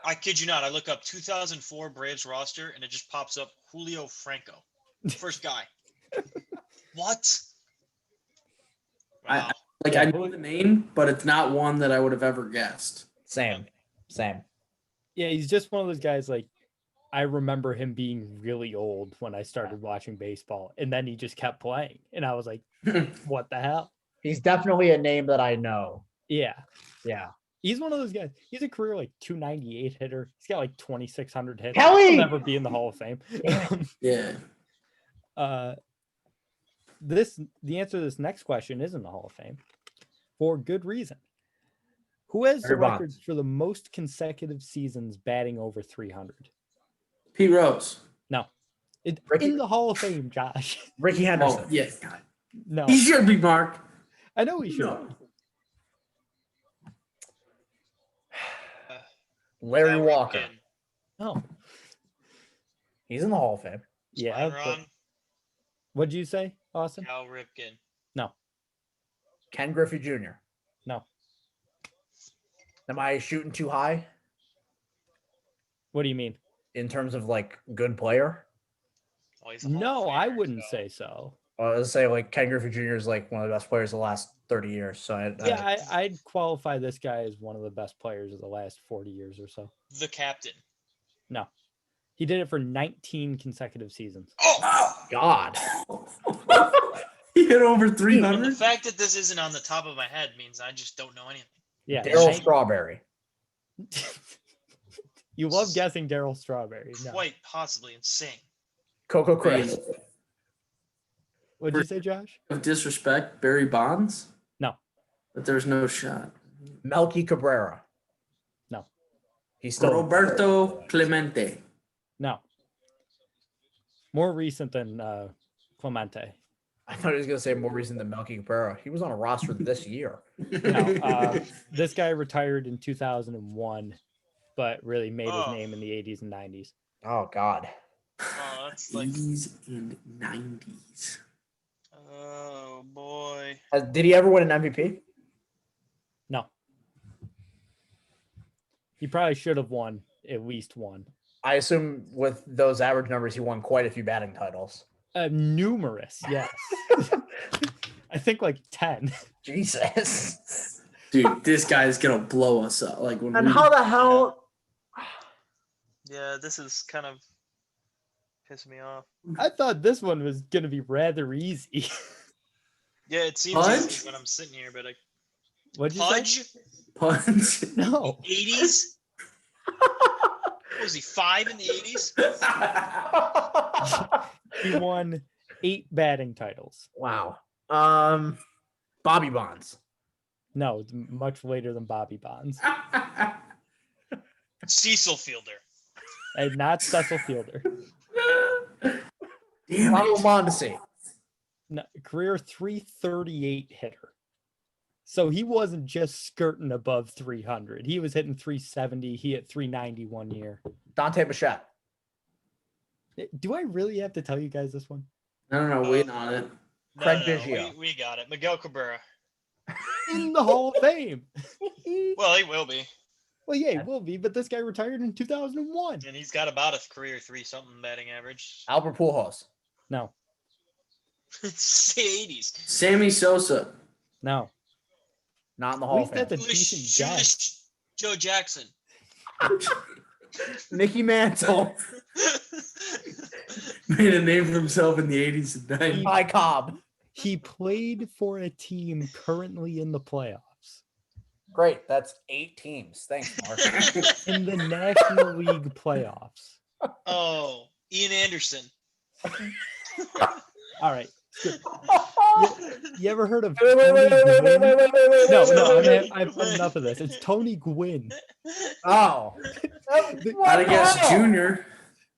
S2: I kid you not. I look up 2004 Braves roster, and it just pops up Julio Franco. First guy. What?
S4: I-
S2: Wow.
S4: Like
S3: Yeah,
S4: I know the name, but it's not one that I would have ever guessed.
S1: Same.
S3: Yeah, he's just one of those guys. Like, I remember him being really old when I started watching baseball, and then he just kept playing, and I was like, "What the hell?"
S1: He's definitely a name that I know.
S3: Yeah,
S1: Yeah.
S3: he's one of those guys. He's a career like 298 hitter. He's got like 2,600 hits.
S1: Kelly!
S3: He'll never be in the Hall of Fame.
S4: Yeah.
S3: The answer to this next question is in the Hall of Fame for good reason. Who has the
S1: Barry Bonds.
S3: record for the most consecutive seasons batting over 300?
S4: Pete Rose.
S3: No.
S1: Ricky-
S3: In the Hall of Fame, Josh.
S1: Ricky Henderson.
S4: Oh, yes. God.
S3: No.
S4: He should be, Mark.
S3: I know he should.
S4: No.
S1: Larry
S2: Cal
S1: Walker.
S2: Ripken,
S3: No.
S1: He's in the Hall of Fame.
S3: Yeah.
S2: Ryan
S3: but-
S2: Ron,
S3: What'd you say, Austin?
S2: Cal Ripken.
S3: No.
S1: Ken Griffey Jr.
S3: No.
S1: Am I shooting too high
S3: What do you mean?
S1: in terms of like good player?
S2: Oh, he's a Hall of
S3: No, I
S2: Famer,
S3: wouldn't
S2: so-
S3: say so.
S1: I was say like Ken Griffey Jr. is like one of the best players of the last 30 years. So
S3: I'd qualify this guy as one of the best players of the last 40 years or so.
S2: The captain.
S3: No. He did it for 19 consecutive seasons.
S2: Oh,
S1: God.
S4: He hit over
S2: well, the
S4: 300.
S2: fact that this isn't on the top of my head means I just don't know anything.
S3: Yeah.
S1: Daryl
S3: nine-
S1: Strawberry.
S3: You love guessing Daryl Strawberry. No.
S2: Quite possibly insane.
S1: Coco Chris.
S3: What'd you say, Josh?
S4: Of disrespect, Barry Bonds.
S3: No.
S4: But there's no shot.
S1: Melky Cabrera.
S3: No.
S1: He's still
S4: Roberto Clemente.
S3: No. More recent than Clemente.
S1: I thought he was gonna say more recent than Melky Cabrera. He was on a roster this year.
S3: No. This guy retired in 2001, but really made his
S2: Oh.
S3: name in the 80s and 90s.
S1: Oh God.
S2: Oh, that's like,
S4: 80s and 90s.
S2: oh boy.
S1: Did he ever win an MVP?
S3: No. He probably should have won at least one.
S1: I assume with those average numbers, he won quite a few batting titles.
S3: Numerous, yes. I think like 10.
S1: Jesus.
S4: Dude, this guy's gonna blow us up. Like when
S1: And
S4: we,
S1: how the hell?
S2: Yeah, this is kind of pissing me off.
S3: I thought this one was going to be rather easy.
S2: Yeah, it seems
S4: Pudge?
S2: easy when I'm sitting here, but
S3: What'd you say?
S2: Pudge,
S4: punch.
S3: No.
S2: 80s. Was he 5 in the 80s?
S3: He won 8 batting titles.
S1: Wow. Bobby Bonds.
S3: No, it's much later than Bobby Bonds.
S2: Cecil Fielder.
S3: And not Cecil Fielder.
S4: Damn
S1: Ronald
S4: it.
S1: Mondesi.
S3: No, career 338 hitter. So he wasn't just skirting above 300. He was hitting 370. He hit 390 one year.
S1: Dante Bichette.
S3: Do I really have to tell you guys this one?
S4: I don't know. Waiting on it.
S1: Craig Biggio.
S2: We got it. Miguel Cabrera.
S3: In the Hall of Fame.
S2: Well, he will be.
S3: Well, yeah, he will be, but this guy retired in 2001.
S2: And he's got about a career 3-something batting average.
S1: Albert Pujols.
S3: No,
S2: It's the 80s.
S4: Sammy Sosa.
S3: no.
S1: Not in the
S3: At
S1: Hall of
S3: least
S1: Fame.
S3: that's a decent guess.
S2: Joe Jackson.
S1: Mickey Mantle.
S4: Made a name for himself in the 80s and 90s.
S1: Ty Cobb.
S3: He played for a team currently in the playoffs.
S1: Great. That's 8 teams. Thanks, Mark.
S3: In the National League playoffs.
S2: Oh, Ian Anderson.
S3: All right. You ever heard of
S1: Wait, wait,
S3: Tony
S1: wait, wait, wait,
S3: Gwynn?
S1: wait, wait, wait, wait,
S3: No,
S1: wait,
S3: no,
S1: wait, wait.
S3: I've had enough of this. It's Tony Gwynn.
S1: Oh.
S4: I'd have guessed Junior.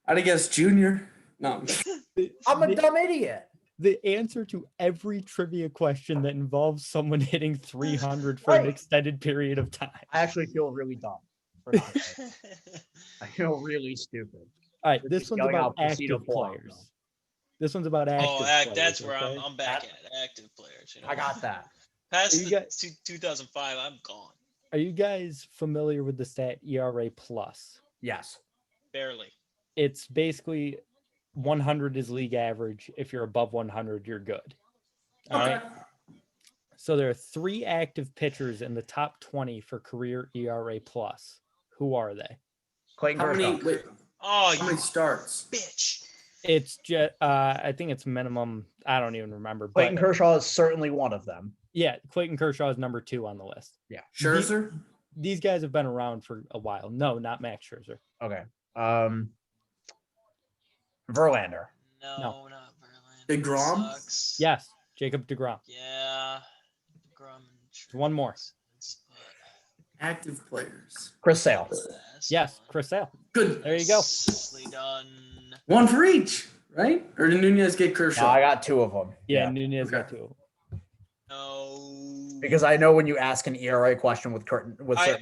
S4: I'd have guessed Junior. No.
S1: I'm a dumb idiot.
S3: The answer to every trivia question that involves someone hitting 300 for an
S1: Right.
S3: extended period of time.
S1: I actually feel really dumb. for not saying. I feel really stupid.
S3: All right,
S1: You're
S3: this
S1: just
S3: one's
S1: yelling
S3: about
S1: out Placido
S3: active
S1: Polanco.
S3: players. This one's about active
S2: Oh,
S3: players.
S2: that's where
S3: okay?
S2: I'm back at. Active players. You know?
S1: I got that.
S2: Past
S3: You
S2: the
S3: got-
S2: 2005, I'm gone.
S3: Are you guys familiar with the stat ERA plus?
S1: Yes.
S2: Barely.
S3: It's basically 100 is league average. If you're above 100, you're good. All right. So there are 3 active pitchers in the top 20 for career ERA plus. Who are they?
S1: Clayton
S4: How
S1: Kershaw.
S4: many? Wait,
S2: Oh,
S4: how
S2: you
S4: many starts?
S2: bitch.
S3: It's just I think it's minimum. I don't even remember.
S1: Clayton
S3: But
S1: Kershaw is certainly one of them.
S3: yeah, Clayton Kershaw is number 2 on the list.
S4: Scherzer?
S3: These guys have been around for a while. No, not Max Scherzer.
S1: Okay. Verlander.
S2: No, not Verlander.
S4: DeGrom?
S2: Sucks.
S3: Yes, Jacob DeGrom.
S2: Yeah. DeGrom and
S3: One more.
S4: Active players.
S1: Chris Sale.
S3: Yes, Chris Sale.
S4: Good.
S3: There you go.
S2: Nicely done.
S4: One for each, right? Or did Nunez get Kershaw?
S1: No, I got 2 of them.
S3: Yeah, Nunez got
S4: Okay.
S3: 2.
S2: No.
S1: Because I know when you ask an ERA question with certain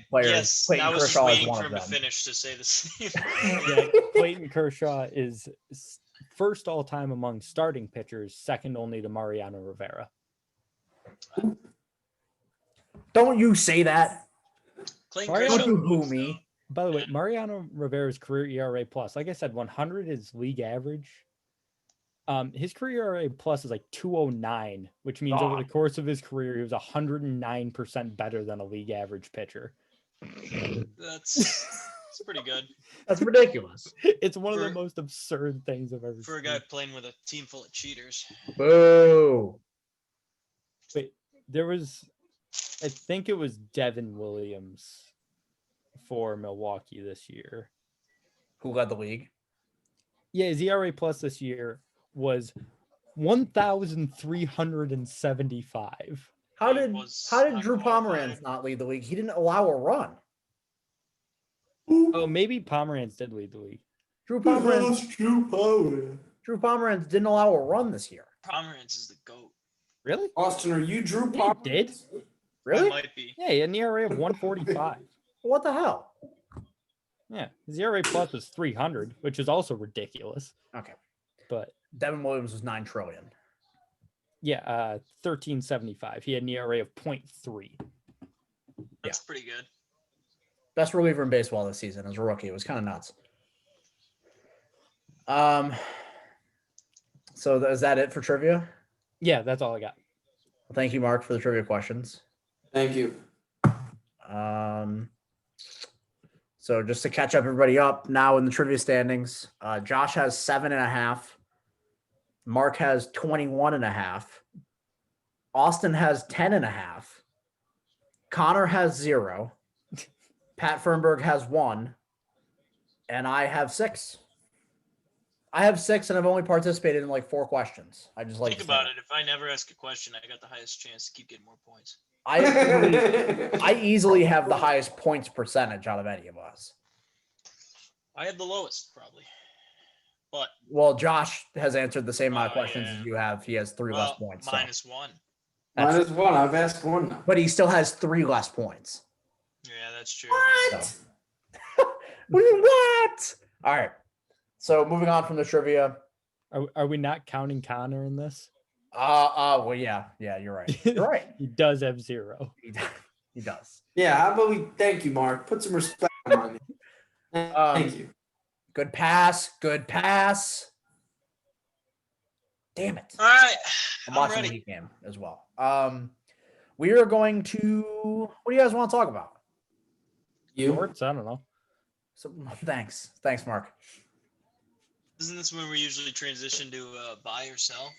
S1: players,
S2: Yes,
S1: Clayton
S2: I was just
S1: Kershaw is
S2: waiting
S1: one
S2: for
S1: of
S2: him to
S1: them.
S2: finish to say the same.
S3: Yeah, Clayton Kershaw is first all time among starting pitchers, second only to Mariano Rivera.
S1: Don't you say that.
S2: Clayton
S3: Mariano-
S2: Kershaw
S1: Don't you who
S2: moves,
S1: me.
S3: By the way, Mariano Rivera's career ERA plus, like I said, 100 is league average. His career ERA plus is like 209, which means over the course of his career, he was 109% better than a league average pitcher.
S2: though. That's pretty good
S1: That's ridiculous.
S3: It's one of the
S2: For-
S3: most absurd things I've ever
S2: for a
S3: seen.
S2: guy playing with a team full of cheaters.
S1: Boo.
S3: Wait, there was, I think it was Devin Williams for Milwaukee this year.
S1: Who led the league?
S3: Yeah, his ERA plus this year was 1,375.
S1: How
S2: He
S1: did
S2: was not
S1: Drew
S2: qualified.
S1: Pomeranz not lead the league? He didn't allow a run.
S3: Oh, maybe Pomeranz did lead the league.
S1: Drew Pomeranz didn't allow a run this year.
S2: Pomeranz is the GOAT.
S3: Really?
S4: Austin, are you Drew
S3: He
S4: Pomeranz?
S3: did?
S2: I
S1: Really?
S2: might be.
S3: Yeah, he had an ERA of 145.
S1: What the hell?
S3: Yeah, his ERA plus was 300, which is also ridiculous.
S1: Okay.
S3: But
S1: Devin Williams was 9 trillion.
S3: yeah, 1375. He had an ERA of 0.3.
S2: That's pretty good.
S1: Best reliever in baseball this season as a rookie. It was kind of nuts. So is that it for trivia?
S3: Yeah, that's all I got.
S1: Well, thank you, Mark, for the trivia questions.
S4: Thank you.
S1: So just to catch everybody up now in the trivia standings, Josh has 7.5. Mark has 21.5. Austin has 10.5. Connor has 0. Pat Fernberg has 1. And I have 6. I have 6, and I've only participated in like 4 questions. I just like
S2: Think about it. If I never ask a question, I got the highest chance to keep getting more points.
S1: I easily have the highest points percentage out of any of us.
S2: I had the lowest, probably. But
S1: Well, Josh has answered the same amount of
S2: Oh,
S1: questions
S2: yeah.
S1: as you have. He has 3 less
S2: well,
S1: points. So.
S2: -1.
S1: That's-
S4: Minus one. I've asked one now.
S1: But he still has 3 less points.
S2: Yeah, that's true.
S1: So. What? All right. So moving on from the trivia.
S3: Are we not counting Connor in this?
S1: Well, yeah, you're right. You're right.
S3: He does have 0.
S1: He does.
S4: Yeah, how about we thank you, Mark. Put some respect on you. Thank you.
S1: Good pass. Good pass. Damn it.
S2: All right.
S1: I'm
S2: I'm
S1: watching the
S2: ready.
S1: Heat game as well. We are going to. What do you guys want to talk about?
S4: You.
S3: Shorts? I don't know.
S1: So, thanks, Mark.
S2: Isn't this when we usually transition to buy or sell?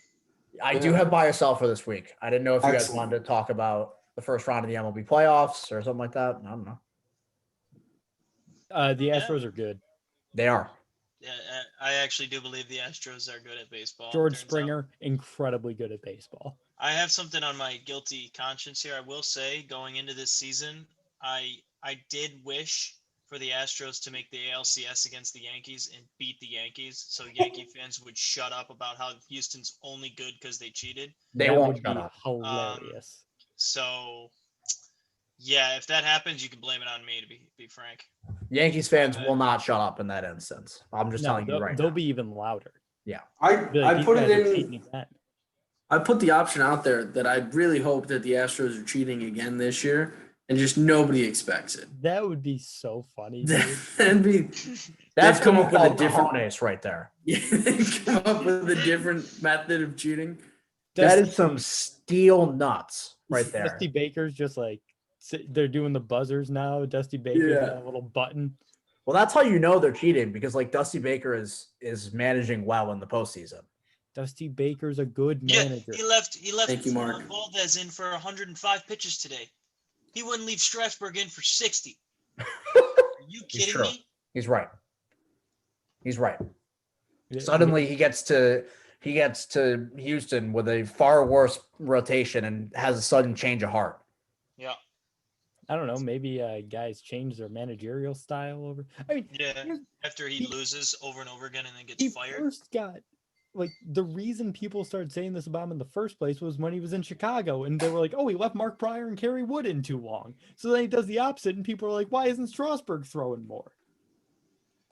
S1: I do have buy or sell for this week. I didn't know if you guys
S4: Excellent.
S1: wanted to talk about the first round of the MLB playoffs or something like that. I don't know.
S3: The Astros are good.
S1: They are.
S2: Yeah, I actually do believe the Astros are good at baseball.
S3: George
S2: turns out.
S3: Springer, incredibly good at baseball.
S2: I have something on my guilty conscience here. I will say, going into this season, I did wish for the Astros to make the ALCS against the Yankees and beat the Yankees, so Yankee fans would shut up about how Houston's only good because they cheated.
S1: They
S3: That
S1: won't
S3: would
S1: shut
S3: be
S1: up.
S3: hilarious.
S2: So, yeah, if that happens, you can blame it on me. To be frank,
S1: Yankees fans will not shut up in that instance. I'm just
S3: No,
S1: telling you
S3: they'll,
S1: right
S3: they'll
S1: now.
S3: be even louder.
S4: I
S3: Be like, "These
S4: put
S3: guys
S4: it
S3: are
S4: in.
S3: cheating again."
S4: I put the option out there that I really hope that the Astros are cheating again this year, and just nobody expects it.
S3: That would be so funny. Dude.
S4: That'd be.
S1: That's
S4: they've come
S1: come
S4: up with a
S1: called
S4: different.
S1: cojones right there.
S4: They've come up with a different method of cheating.
S1: That is some steel nuts right there.
S3: Dusty Baker's just like they're doing the buzzers now. Dusty Baker's got a little button.
S1: Well, that's how you know they're cheating, because like Dusty Baker is managing well in the postseason.
S3: Dusty Baker's a good manager.
S2: He left
S4: Thank you, Mark.
S2: Valdez in for 105 pitches today. He wouldn't leave Strasburg in for 60. Are you kidding me?
S1: He's right. Suddenly he gets to Houston with a far worse rotation and has a sudden change of heart.
S2: Yeah.
S3: I don't know. Maybe guys change their managerial style over. I mean,
S2: After he loses over and over again and then gets fired.
S3: First got like the reason people started saying this about him in the first place was when he was in Chicago, and they were like, "Oh, he left Mark Pryor and Kerry Wood in too long." So then he does the opposite, and people are like, "Why isn't Strasburg throwing more?"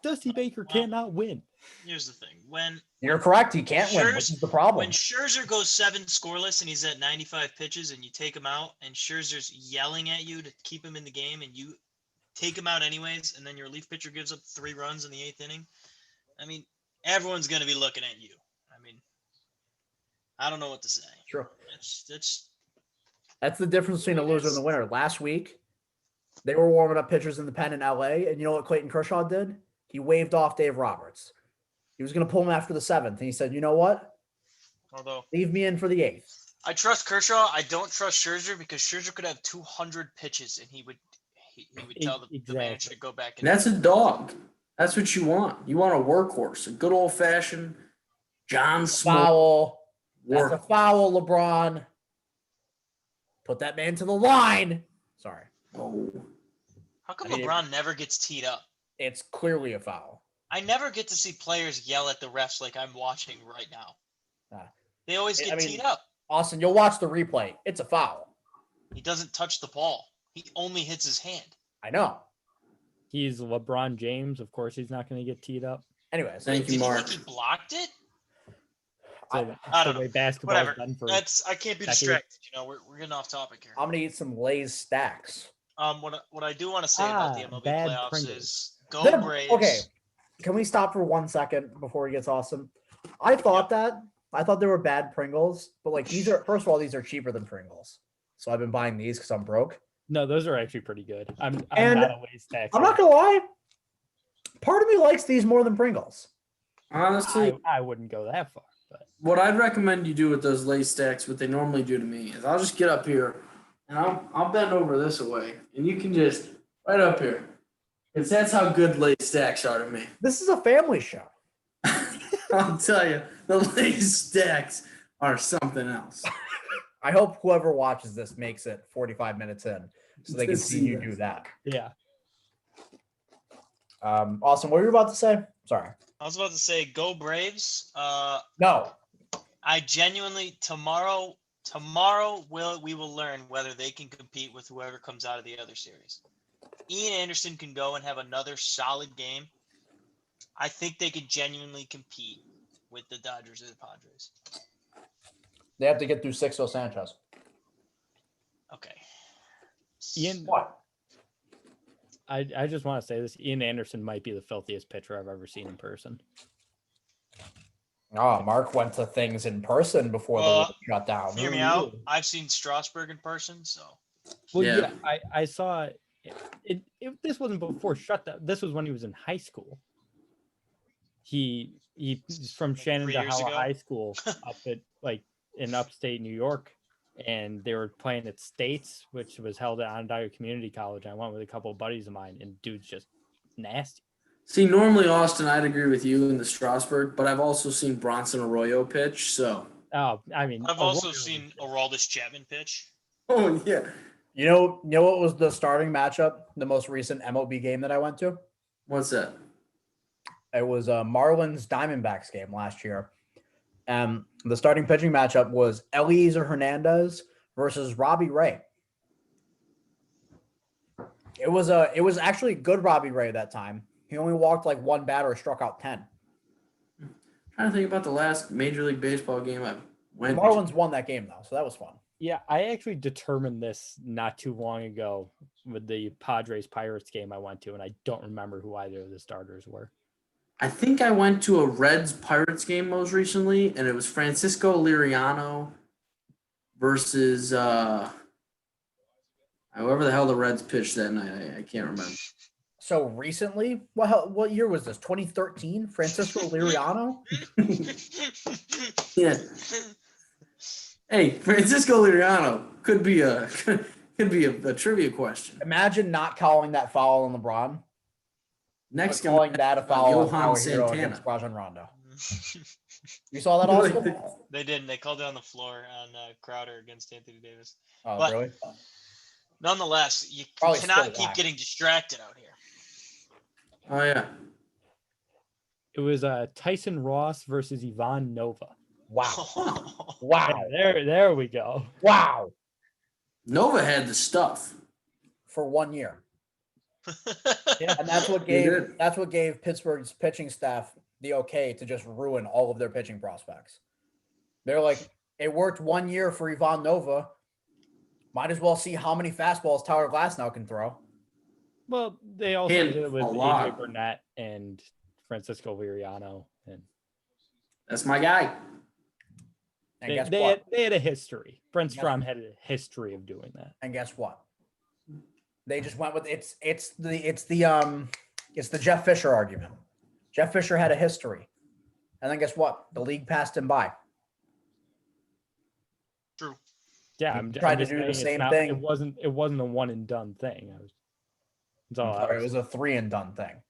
S3: Dusty Baker cannot win.
S2: Here's the thing: when
S1: you're correct, he can't win. Which is the problem?
S2: When Scherzer goes 7 scoreless and he's at 95 pitches, and you take him out, and Scherzer's yelling at you to keep him in the game, and you take him out anyways, and then your relief pitcher gives up 3 runs in the 8th inning. I mean, everyone's going to be looking at you. I mean, I don't know what to say.
S1: True.
S2: That's
S1: the difference between a loser and the winner. Last week, they were warming up pitchers in the pen in LA, and you know what Clayton Kershaw did? He waved off Dave Roberts. He was going to pull him after the 7th, and he said, "You know what? Leave me in for the 8th."
S2: I trust Kershaw. I don't trust Scherzer, because Scherzer could have 200 pitches, and he would tell the manager to go back.
S4: And that's a dog. That's what you want. You want a workhorse, a good old fashioned John Smoltz.
S1: Foul. That's a foul, LeBron. Put that man to the line. Sorry.
S4: Oh.
S2: How come LeBron never gets teed up?
S1: It's clearly a foul.
S2: I never get to see players yell at the refs like I'm watching right now. They always get teed up.
S1: Austin, you'll watch the replay. It's a foul.
S2: He doesn't touch the ball. He only hits his hand.
S1: I know.
S3: He's LeBron James. Of course, he's not going to get teed up.
S1: Anyways,
S4: thank you, Mark.
S2: Did you think he blocked it?
S3: I don't know. Basketball
S2: Whatever.
S3: Done for
S2: I can't be distracted. You know, we're getting off topic here.
S1: I'm gonna eat some Lay's stacks.
S2: What I do want to say about the MLB playoffs
S3: Pringles.
S2: is go Braves.
S1: Okay, can we stop for 1 second before he gets awesome? I thought they were bad Pringles, but like these are, first of all, these are cheaper than Pringles, so I've been buying these because I'm broke.
S3: No, those are actually pretty good. I'm not a Lay's stack.
S1: I'm not gonna lie. Part of me likes these more than Pringles.
S4: Honestly,
S3: I wouldn't go that far. But
S4: what I'd recommend you do with those Lay's stacks, what they normally do to me, is I'll just get up here and I'll bend over this away, and you can just right up here, because that's how good Lay's stacks are to me.
S1: This is a family show.
S4: I'll tell you, the Lay's stacks are something else.
S1: I hope whoever watches this makes it 45 minutes in, so they can see you do that.
S3: yeah.
S1: Austin, what were you about to say? Sorry.
S2: I was about to say go Braves.
S1: No.
S2: I genuinely tomorrow we will learn whether they can compete with whoever comes out of the other series. Ian Anderson can go and have another solid game. I think they could genuinely compete with the Dodgers or the Padres.
S1: They have to get through Sixto Sanchez.
S2: Okay.
S3: Ian,
S1: what?
S3: I just want to say this. Ian Anderson might be the filthiest pitcher I've ever seen in person.
S1: Oh, Mark went to things in person before they shut down.
S2: Hear me out. I've seen Strasburg in person, so.
S3: Well, yeah, I saw it. This wasn't before shutdown. This was when he was in high school. He's from Shenandoah High School up at in upstate New York, and they were playing at States, which was held at Onondaga Community College. I went with a couple of buddies of mine, and dude's just nasty.
S4: See, normally, Austin, I'd agree with you in the Strasburg, but I've also seen Bronson Arroyo pitch, so.
S3: Oh, I mean.
S2: I've also seen Aroldis Chapman pitch.
S4: Oh, yeah.
S1: You know what was the starting matchup, the most recent MLB game that I went to?
S4: What's that?
S1: It was a Marlins Diamondbacks game last year. The starting pitching matchup was Eliezer Hernandez versus Robbie Ray. It was actually good Robbie Ray that time. He only walked like one batter, struck out 10.
S4: I'm trying to think about the last Major League Baseball game I went
S1: to. The Marlins won that game, though, so that was fun.
S3: Yeah, I actually determined this not too long ago with the Padres-Pirates game I went to, and I don't remember who either of the starters were.
S4: I think I went to a Reds-Pirates game most recently, and it was Francisco Liriano versus however the hell the Reds pitched that night. I can't remember.
S1: So recently, what year was this? 2013? Francisco Liriano?
S4: Yeah. Hey, Francisco Liriano could be a trivia question.
S1: Imagine not calling that foul on LeBron.
S4: Next,
S1: Calling that a foul on
S4: Johan
S1: our hero
S4: Santana.
S1: against Rajon Rondo. You saw that also?
S2: They didn't. They called it on the floor on Crowder against Anthony Davis.
S1: Oh,
S2: But-
S1: really?
S2: Nonetheless, you
S1: Probably
S2: cannot
S1: still
S2: keep
S1: whack.
S2: getting distracted out here.
S4: Oh yeah.
S3: It was Tyson Ross versus Ivan Nova.
S1: Wow. Wow.
S3: There we go.
S1: Wow.
S4: Nova had the stuff.
S1: For 1 year.
S3: Yeah.
S1: And that's what
S4: They
S1: gave
S4: did.
S1: Pittsburgh's pitching staff the okay to just ruin all of their pitching prospects. They're like, it worked 1 year for Ivan Nova. Might as well see how many fastballs Tyler Glasnow can throw.
S3: Well, they also
S4: And
S3: did it with
S4: a
S3: AJ
S4: lot.
S3: Burnett and Francisco Liriano, and
S4: That's my guy.
S1: And
S3: they,
S1: guess
S3: they,
S1: what?
S3: had, they had a history. Brent
S1: Guess-
S3: Strom had a history of doing that.
S1: And guess what? They just went with it's the Jeff Fisher argument. Jeff Fisher had a history. And then guess what? The league passed him by.
S2: True.
S3: Yeah,
S1: He
S3: I'm
S1: tried to
S3: just
S1: do the
S3: saying it's
S1: same
S3: not-
S1: thing.
S3: It wasn't a one and done thing. That's all I
S1: Sorry, it
S3: was-
S1: was a 3 and done thing.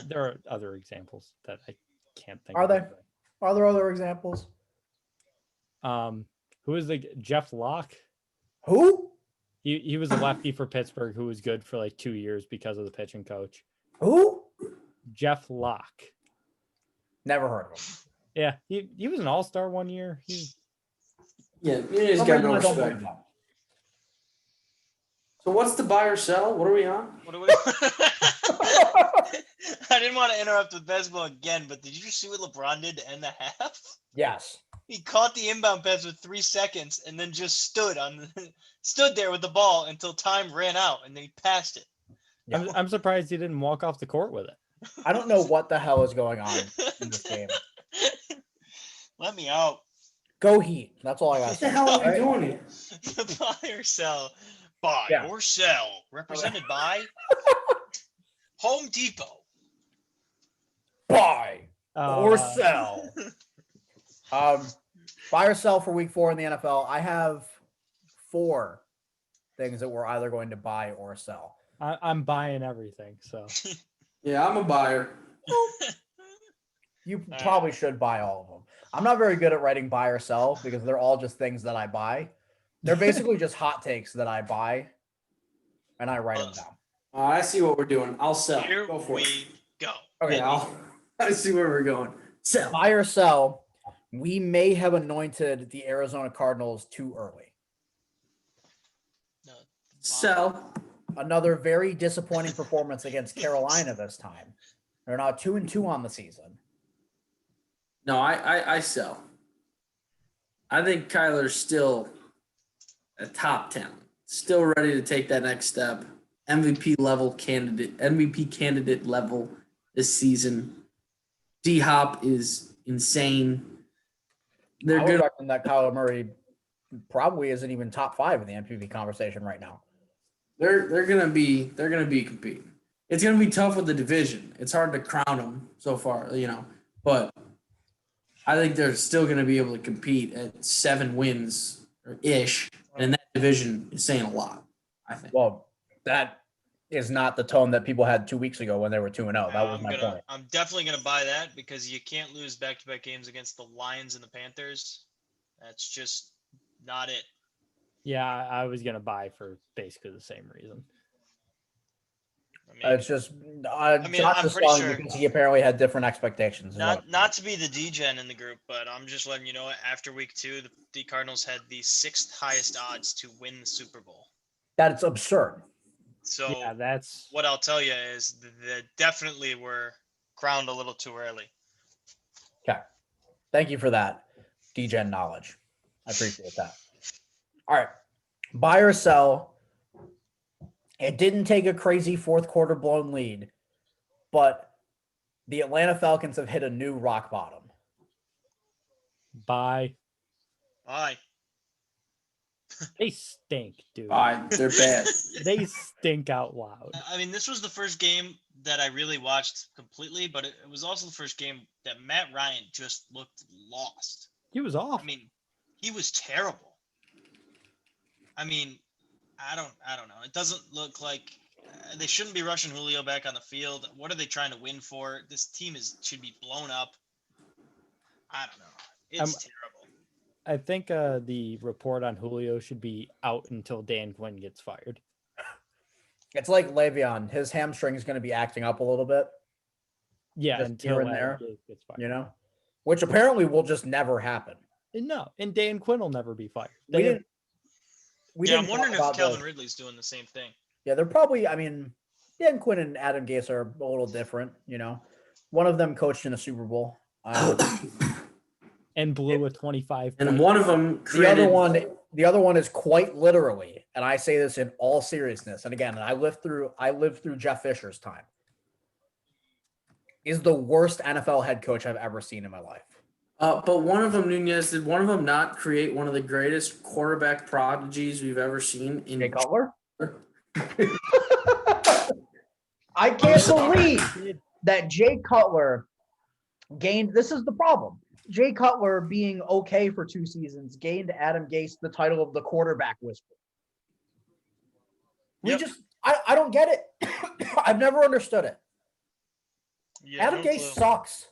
S3: there are other examples that I can't think
S1: Are
S3: of.
S1: there? Are there other examples?
S3: Who is the Jeff Locke?
S1: Who?
S3: He was a lefty for Pittsburgh who was good for like 2 years because of the pitching coach.
S1: Who?
S3: Jeff Locke.
S1: Never heard of him.
S3: Yeah, he was an all-star 1 year.
S4: Yeah, he's
S1: Some
S4: got
S1: reason
S4: no
S1: I don't
S4: respect.
S1: believe that.
S4: So what's the buy or sell? What are we on?
S2: What do we? I didn't want to interrupt with basketball again, but did you see what LeBron did to end the half?
S1: Yes.
S2: He caught the inbound pass with 3 seconds and then just stood there with the ball until time ran out, and then he passed it.
S1: Yeah.
S3: I'm surprised he didn't walk off the court with it.
S1: I don't know what the hell is going on in this game.
S2: Let me out.
S1: Go Heat. That's all I got to
S4: What
S1: say.
S4: the hell are we
S1: Right?
S4: doing here?
S2: The buy or sell. Buy
S1: Yeah.
S2: or sell. Represented by Home Depot.
S1: Buy or
S3: Uh,
S1: sell. Buy or sell for week 4 in the NFL. I have 4 things that we're either going to buy or sell.
S3: I'm buying everything. So
S4: Yeah, I'm a buyer.
S1: You
S2: right.
S1: probably should buy all of them. I'm not very good at writing buy or sell because they're all just things that I buy. They're basically just hot takes that I buy and I write them down.
S4: I see what we're doing. I'll sell.
S2: Here
S4: Go for it.
S2: we go.
S1: Okay.
S4: Yeah, I see where we're going. Sell.
S1: Buy or sell, we may have anointed the Arizona Cardinals too early.
S2: No,
S4: Sell.
S1: Another very disappointing performance against Carolina this time. They're now 2-2 on the season.
S4: No, I sell. I think Kyler's still a top talent. Still ready to take that next step. MVP candidate level this season. D Hop is insane. They're
S1: I would
S4: good.
S1: reckon that Kyler Murray probably isn't even top 5 in the MVP conversation right now.
S4: They're gonna be competing. It's gonna be tough with the division. It's hard to crown them so far, but I think they're still gonna be able to compete at 7 wins or ish, and that division is saying a lot. I think.
S1: Well, that is not the tone that people had 2 weeks ago when they were 2-0. That was my point.
S2: I'm definitely gonna buy that because you can't lose back-to-back games against the Lions and the Panthers. That's just not it.
S3: yeah, I was gonna buy for basically the same reason.
S2: I mean,
S1: It's just
S2: mean,
S1: Josh
S2: I'm
S1: is
S2: pretty
S1: selling
S2: sure-
S1: because he apparently had different expectations. is what it-
S2: not to be the DGen in the group, but I'm just letting you know after week 2, the Cardinals had the 6th highest odds to win the Super Bowl.
S1: That's absurd.
S2: So
S3: Yeah, that's
S2: what I'll tell you is that definitely were crowned a little too early.
S1: Okay. Thank you for that DGen knowledge. I appreciate that. All right. Buy or sell. It didn't take a crazy 4th quarter blown lead, but the Atlanta Falcons have hit a new rock bottom.
S3: buy.
S2: Bye.
S3: They stink, dude.
S4: They're bad.
S3: They stink out loud.
S2: I mean, this was the first game that I really watched completely, but it was also the first game that Matt Ryan just looked lost.
S3: He was off.
S2: I mean, he was terrible. I mean, I don't know. It doesn't look like they shouldn't be rushing Julio back on the field. What are they trying to win for? This team should be blown up. I don't know. It's terrible.
S3: I think the report on Julio should be out until Dan Quinn gets fired.
S1: It's like Le'Veon. His hamstring is going to be acting up a little bit.
S3: Yeah,
S1: Just
S3: until
S1: here and
S3: Adam
S1: there,
S3: Gase gets fired.
S1: You know, which apparently will just never happen.
S3: No, and Dan Quinn will never be fired.
S1: We didn't
S2: I'm wondering
S1: talk
S2: if
S1: about
S2: Calvin Ridley's doing the same thing.
S1: Yeah, they're probably. I mean, Dan Quinn and Adam Gase are a little different. You know, one of them coached in a Super Bowl.
S3: And blew a 25.
S4: And one of them
S1: created... The other one is quite literally, and I say this in all seriousness. And again, I lived through Jeff Fisher's time. Is the worst NFL head coach I've ever seen in my life.
S4: But one of them, Nunez, did one of them not create one of the greatest quarterback prodigies we've ever seen in
S1: Jay Cutler? I can't believe that Jay Cutler gained. This is the problem. Jay Cutler, being okay for 2 seasons, gained Adam Gase the title of the quarterback whisperer. I don't get it. I've never understood it. Yeah, Adam Gase sucks.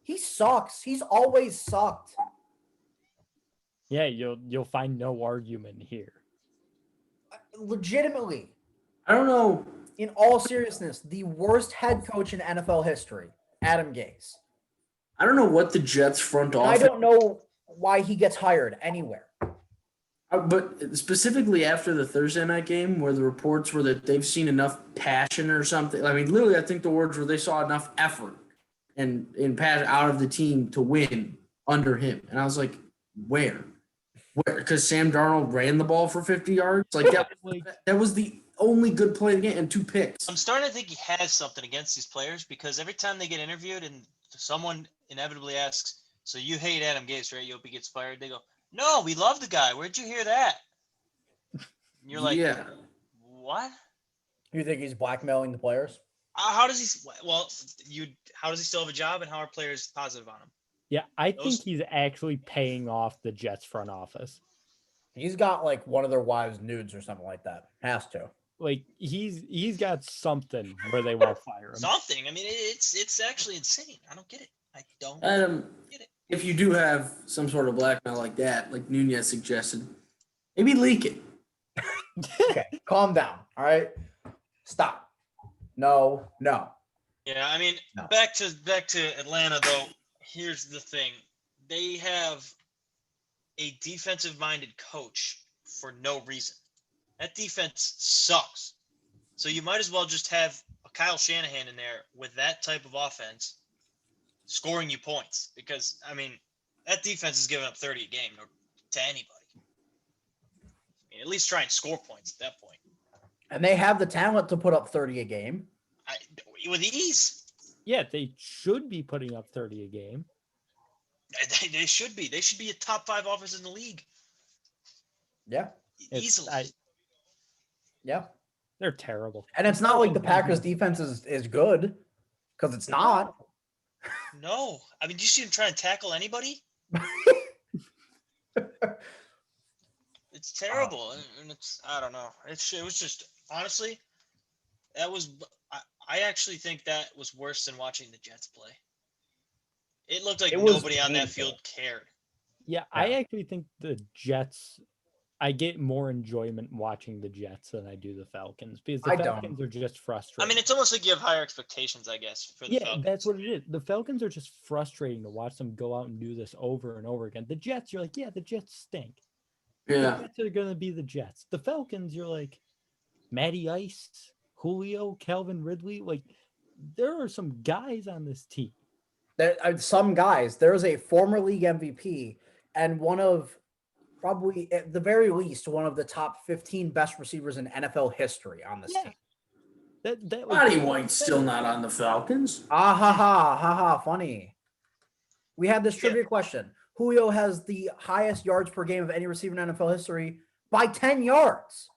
S1: He sucks. He's always sucked.
S3: Yeah, you'll find no argument here.
S1: Legitimately.
S4: I don't know.
S1: In all seriousness, the worst head coach in NFL history, Adam Gase.
S4: I don't know what the Jets front office.
S1: I don't know why he gets hired anywhere.
S4: But specifically after the Thursday night game, where the reports were that they've seen enough passion or something. I mean, literally, I think the words were they saw enough effort and passion out of the team to win under him. And I was like, where? Because Sam Darnold ran the ball for 50 yards? Like that was the only good play of the game and 2 picks.
S2: I'm starting to think he has something against these players because every time they get interviewed and someone inevitably asks, so you hate Adam Gase, right? You hope he gets fired. They go, no, we love the guy. Where'd you hear that? And you're like,
S4: yeah.
S2: What?
S1: You think he's blackmailing the players?
S2: How does he? Well, how does he still have a job, and how are players positive on him?
S3: Yeah, I think he's actually paying off the Jets front office.
S1: He's got like one of their wives' nudes or something like that. Has to.
S3: Like he's got something where they won't fire him.
S2: Something. I mean, it's actually insane. I don't get it. I don't get it.
S4: If you do have some sort of blackmail like that, like Nunez suggested, maybe leak it.
S1: Okay, calm down. All right, stop. No.
S2: Yeah, I mean, no. Back to Atlanta though. Here's the thing: they have a defensive-minded coach for no reason. That defense sucks. So you might as well just have a Kyle Shanahan in there with that type of offense scoring you points because, I mean, that defense is giving up 30 a game to anybody. I mean, at least try and score points at that point.
S1: And they have the talent to put up 30 a game.
S2: With ease.
S3: Yeah, they should be putting up 30 a game.
S2: They should be. They should be a top 5 offense in the league.
S1: Yeah.
S2: Easily.
S1: Yeah.
S3: They're terrible.
S1: And it's not like the Packers defense is good because it's not.
S2: No. I mean, do you see them try and tackle anybody? It's terrible. And I don't know. It was just, honestly, I actually think that was worse than watching the Jets play. It looked like nobody on that field cared.
S3: Yeah, I actually think the Jets, I get more enjoyment watching the Jets than I do the Falcons because the Falcons are just frustrating.
S2: I mean, it's almost like you have higher expectations, I guess, for the Falcons.
S3: That's what it is. The Falcons are just frustrating to watch them go out and do this over and over again. The Jets, you're like, yeah, the Jets stink.
S4: Yeah.
S3: The Jets are going to be the Jets. The Falcons, you're like, Matty Ice, Julio, Calvin Ridley. Like, there are some guys on this team.
S1: There are some guys. There's a former league MVP and one of probably, at the very least, one of the top 15 best receivers in NFL history on this team.
S3: That
S4: Roddy White's still not on the Falcons.
S1: Ha, funny. We had this trivia question. Julio has the highest yards per game of any receiver in NFL history by 10 yards.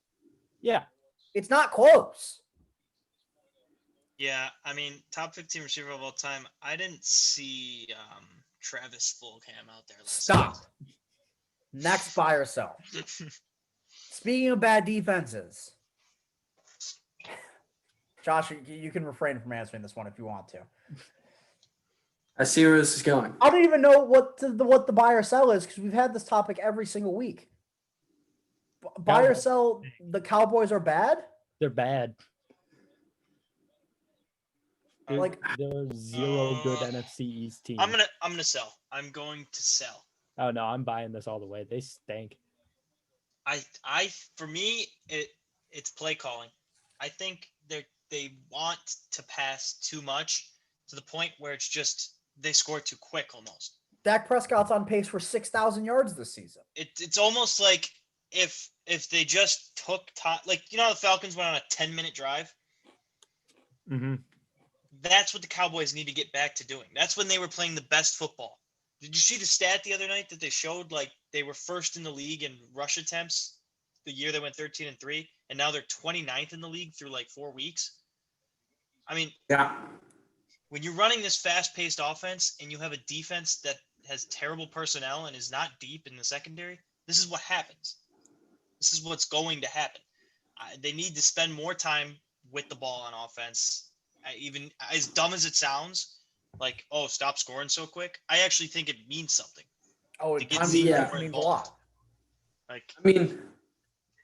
S3: Yeah.
S1: It's not close.
S2: Yeah, I mean, top 15 receiver of all time. I didn't see Travis Fulgham out there last
S1: Stop. Next, buy or sell.
S2: week.
S1: Speaking of bad defenses, Josh, you can refrain from answering this one if you want to.
S4: I see where this is going.
S1: I don't even know what the buy or sell is because we've had this topic every single week. Buy or sell, the Cowboys are bad?
S3: They're bad.
S1: Like,
S3: They're zero good NFC East team.
S2: I'm gonna sell. I'm going to sell.
S3: Oh no, I'm buying this all the way. They stink.
S2: For me, it's play calling. I think they want to pass too much to the point where it's just they score too quick almost.
S1: Dak Prescott's on pace for 6,000 yards this season.
S2: It's almost like if they just took time, like how the Falcons went on a 10-minute drive.
S3: Mm-hmm.
S2: That's what the Cowboys need to get back to doing. That's when they were playing the best football. Did you see the stat the other night that they showed? Like they were first in the league in rush attempts the year they went 13-3, and now they're 29th in the league through like 4 weeks. I mean,
S4: Yeah.
S2: when you're running this fast-paced offense and you have a defense that has terrible personnel and is not deep in the secondary, this is what happens. This is what's going to happen. They need to spend more time with the ball on offense. Even as dumb as it sounds, like, oh, stop scoring so quick. I actually think it means something.
S1: Oh,
S2: To get
S1: it
S4: yeah.
S1: means a lot.
S2: Like,
S4: I mean,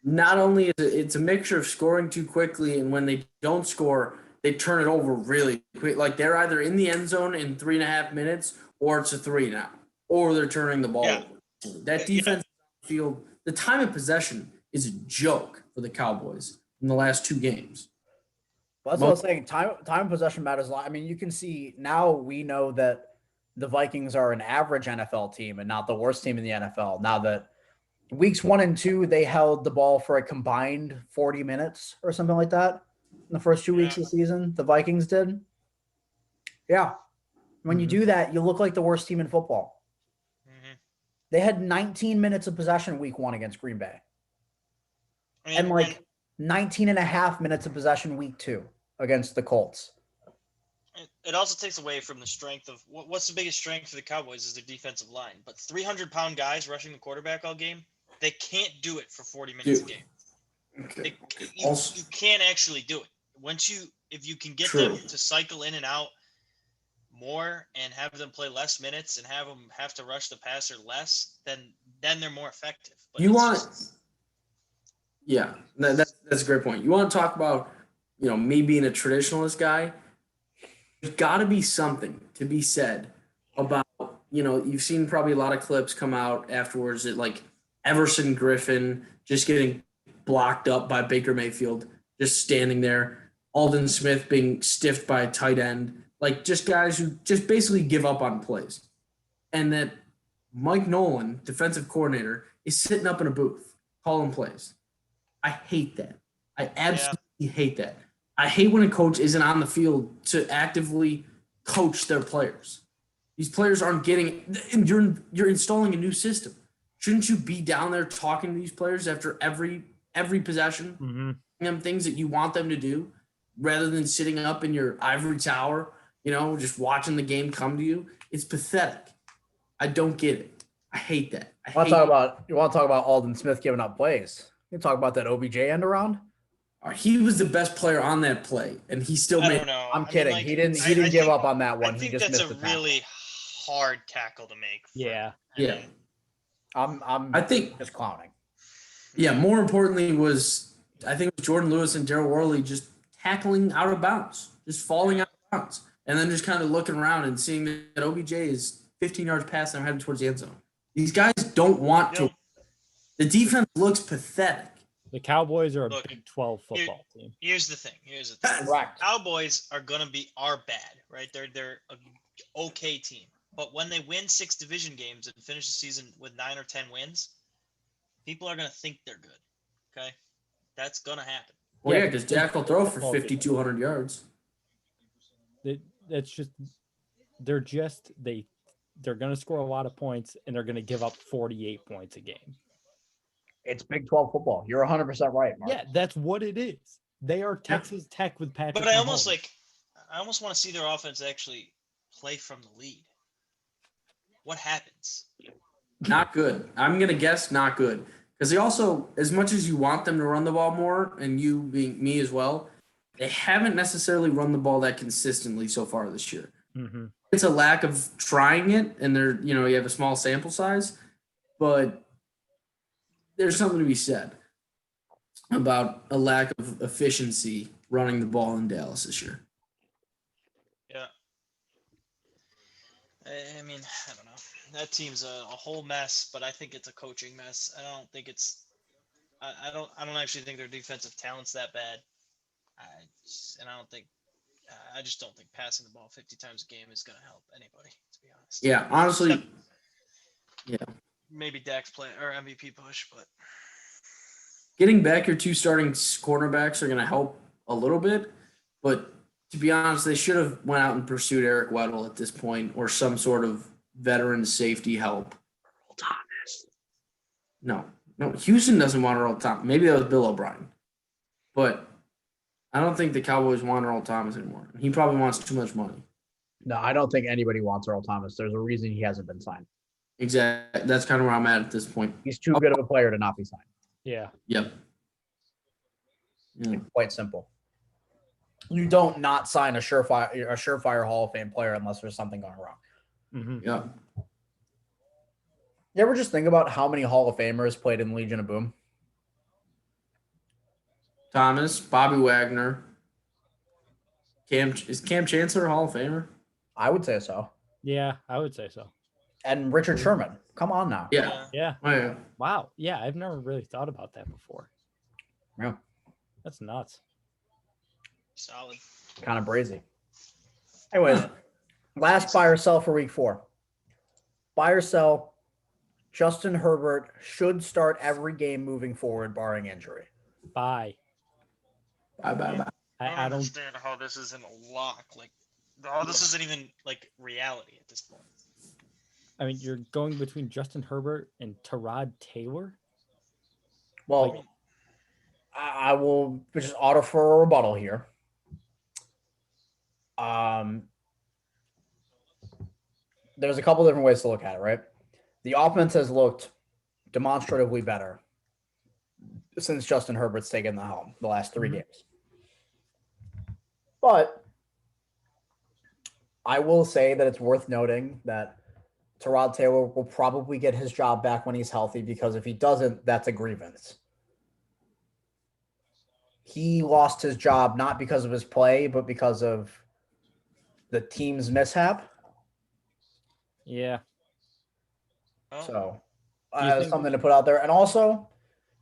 S4: not only is it's a mixture of scoring too quickly, and when they don't score, they turn it over really quick. Like they're either in the end zone in 3.5 minutes, or it's a 3 now, or they're turning the ball
S2: Yeah.
S4: over. That defense field, the time of possession is a joke for the Cowboys in the last 2 games.
S1: Well, that's what I was saying. Time of possession matters a lot. I mean, you can see now we know that the Vikings are an average NFL team and not the worst team in the NFL. Now that weeks 1 and 2, they held the ball for a combined 40 minutes or something like that in the first 2 weeks of the season. The Vikings did. Yeah. When you do that, you look like the worst team in football.
S2: mhm.
S1: They had 19 minutes of possession week 1 against Green Bay.
S2: I mean,
S1: And like 19 and a half minutes of possession week 2 against the Colts.
S2: it also takes away from the strength of what's the biggest strength for the Cowboys is their defensive line. But 300-pound guys rushing the quarterback all game, they can't do it for 40 minutes a game.
S4: Okay.
S2: You can't actually do it. If you can get them to cycle in and out more and have them play less minutes and have them have to rush the passer less, then they're more effective. But
S4: yeah, that's a great point. You want to talk about, me being a traditionalist guy? There's got to be something to be said about, you've seen probably a lot of clips come out afterwards that like Everson Griffin just getting blocked up by Baker Mayfield, just standing there, Aldon Smith being stiffed by a tight end, like just guys who just basically give up on plays. And that Mike Nolan, defensive coordinator, is sitting up in a booth calling plays. I hate that. I absolutely hate that. I hate when a coach isn't on the field to actively coach their players. These players aren't getting – you're installing a new system. Shouldn't you be down there talking to these players after every possession, them things that you want them to do, rather than sitting up in your ivory tower, just watching the game come to you? It's pathetic. I don't get it. I hate that.
S1: You want to talk about Aldon Smith giving up plays? You talk about that OBJ end around?
S4: He was the best player on that play, and he still made.
S2: I don't know.
S1: I'm kidding. He didn't give up on that one.
S2: I think
S1: he just
S2: that's
S1: missed
S2: a really hard tackle to make.
S3: Yeah.
S1: I think just clowning.
S4: Yeah. More importantly was I think it was Jordan Lewis and Daryl Worley just tackling out of bounds, just falling out of bounds, and then just kind of looking around and seeing that OBJ is 15 yards past them heading towards the end zone. These guys don't want to. The defense looks pathetic.
S3: The Cowboys are a Big 12 football team.
S2: Here's the thing.
S1: Correct.
S2: Cowboys are bad, right? They're an okay team. But when they win 6 division games and finish the season with 9 or 10 wins, people are going to think they're good. Okay? That's going to happen.
S4: Well, yeah, because Dak will throw for 5,200 yards.
S3: That's just – they're just – they're going to score a lot of points, and they're going to give up 48 points a game.
S1: It's Big 12 football. You're 100% right, Mark.
S3: Yeah, that's what it is. They are Texas Tech with Patrick
S2: But I almost
S3: Mahomes.
S2: I almost want to see their offense actually play from the lead. What happens?
S4: Not good. I'm going to guess not good. Because they also, as much as you want them to run the ball more, and you being me as well, they haven't necessarily run the ball that consistently so far this year.
S3: Mm-hmm.
S4: It's a lack of trying it, and you have a small sample size, but there's something to be said about a lack of efficiency running the ball in Dallas this year.
S2: Yeah. I mean, I don't know. That team's a whole mess, but I think it's a coaching mess. I don't think it's. I don't actually think their defensive talent's that bad. I just don't think passing the ball 50 times a game is going to help anybody, to be honest.
S4: Yeah, honestly,
S2: Maybe Dak's play or MVP push, but
S4: getting back your two starting cornerbacks are going to help a little bit, but to be honest, they should have went out and pursued Eric Weddle at this point or some sort of veteran safety help.
S1: Earl Thomas.
S4: No, Houston doesn't want Earl Thomas. Maybe that was Bill O'Brien, but I don't think the Cowboys want Earl Thomas anymore. He probably wants too much money.
S1: No, I don't think anybody wants Earl Thomas. There's a reason he hasn't been signed.
S4: Exactly. That's kind of where I'm at this point.
S1: He's too good of a player to not be signed.
S3: Yeah.
S4: Yep.
S1: It's quite simple. You don't not sign a surefire Hall of Fame player unless there's something going wrong.
S3: Mm-hmm.
S4: Yeah.
S1: You ever just think about how many Hall of Famers played in Legion of Boom?
S4: Thomas, Bobby Wagner. Is Cam Chancellor a Hall of Famer?
S1: I would say so.
S3: Yeah, I would say so.
S1: And Richard Sherman. Come on now.
S4: Yeah.
S3: Yeah.
S4: Oh, yeah.
S3: Wow. Yeah, I've never really thought about that before.
S1: Yeah.
S3: That's nuts.
S2: solid.
S1: Kind of brazy. Anyways, last buy or sell for week 4. Buy or sell. Justin Herbert should start every game moving forward, barring injury.
S3: Bye.
S4: Bye.
S2: I
S3: I
S2: don't
S3: don't.
S2: understand how this isn't a lock. Like, how this isn't even like reality at this point.
S3: I mean, you're going between Justin Herbert and Tyrod Taylor.
S1: Well, I will just auto for a rebuttal here. There's a couple different ways to look at it, right? The offense has looked demonstratively better since Justin Herbert's taken the helm the last 3 games. But I will say that it's worth noting that Tyrod Taylor will probably get his job back when he's healthy, because if he doesn't, that's a grievance. He lost his job not because of his play, but because of the team's mishap.
S3: Yeah.
S2: Oh,
S1: So
S3: Do you think-
S1: something to put out there. And also,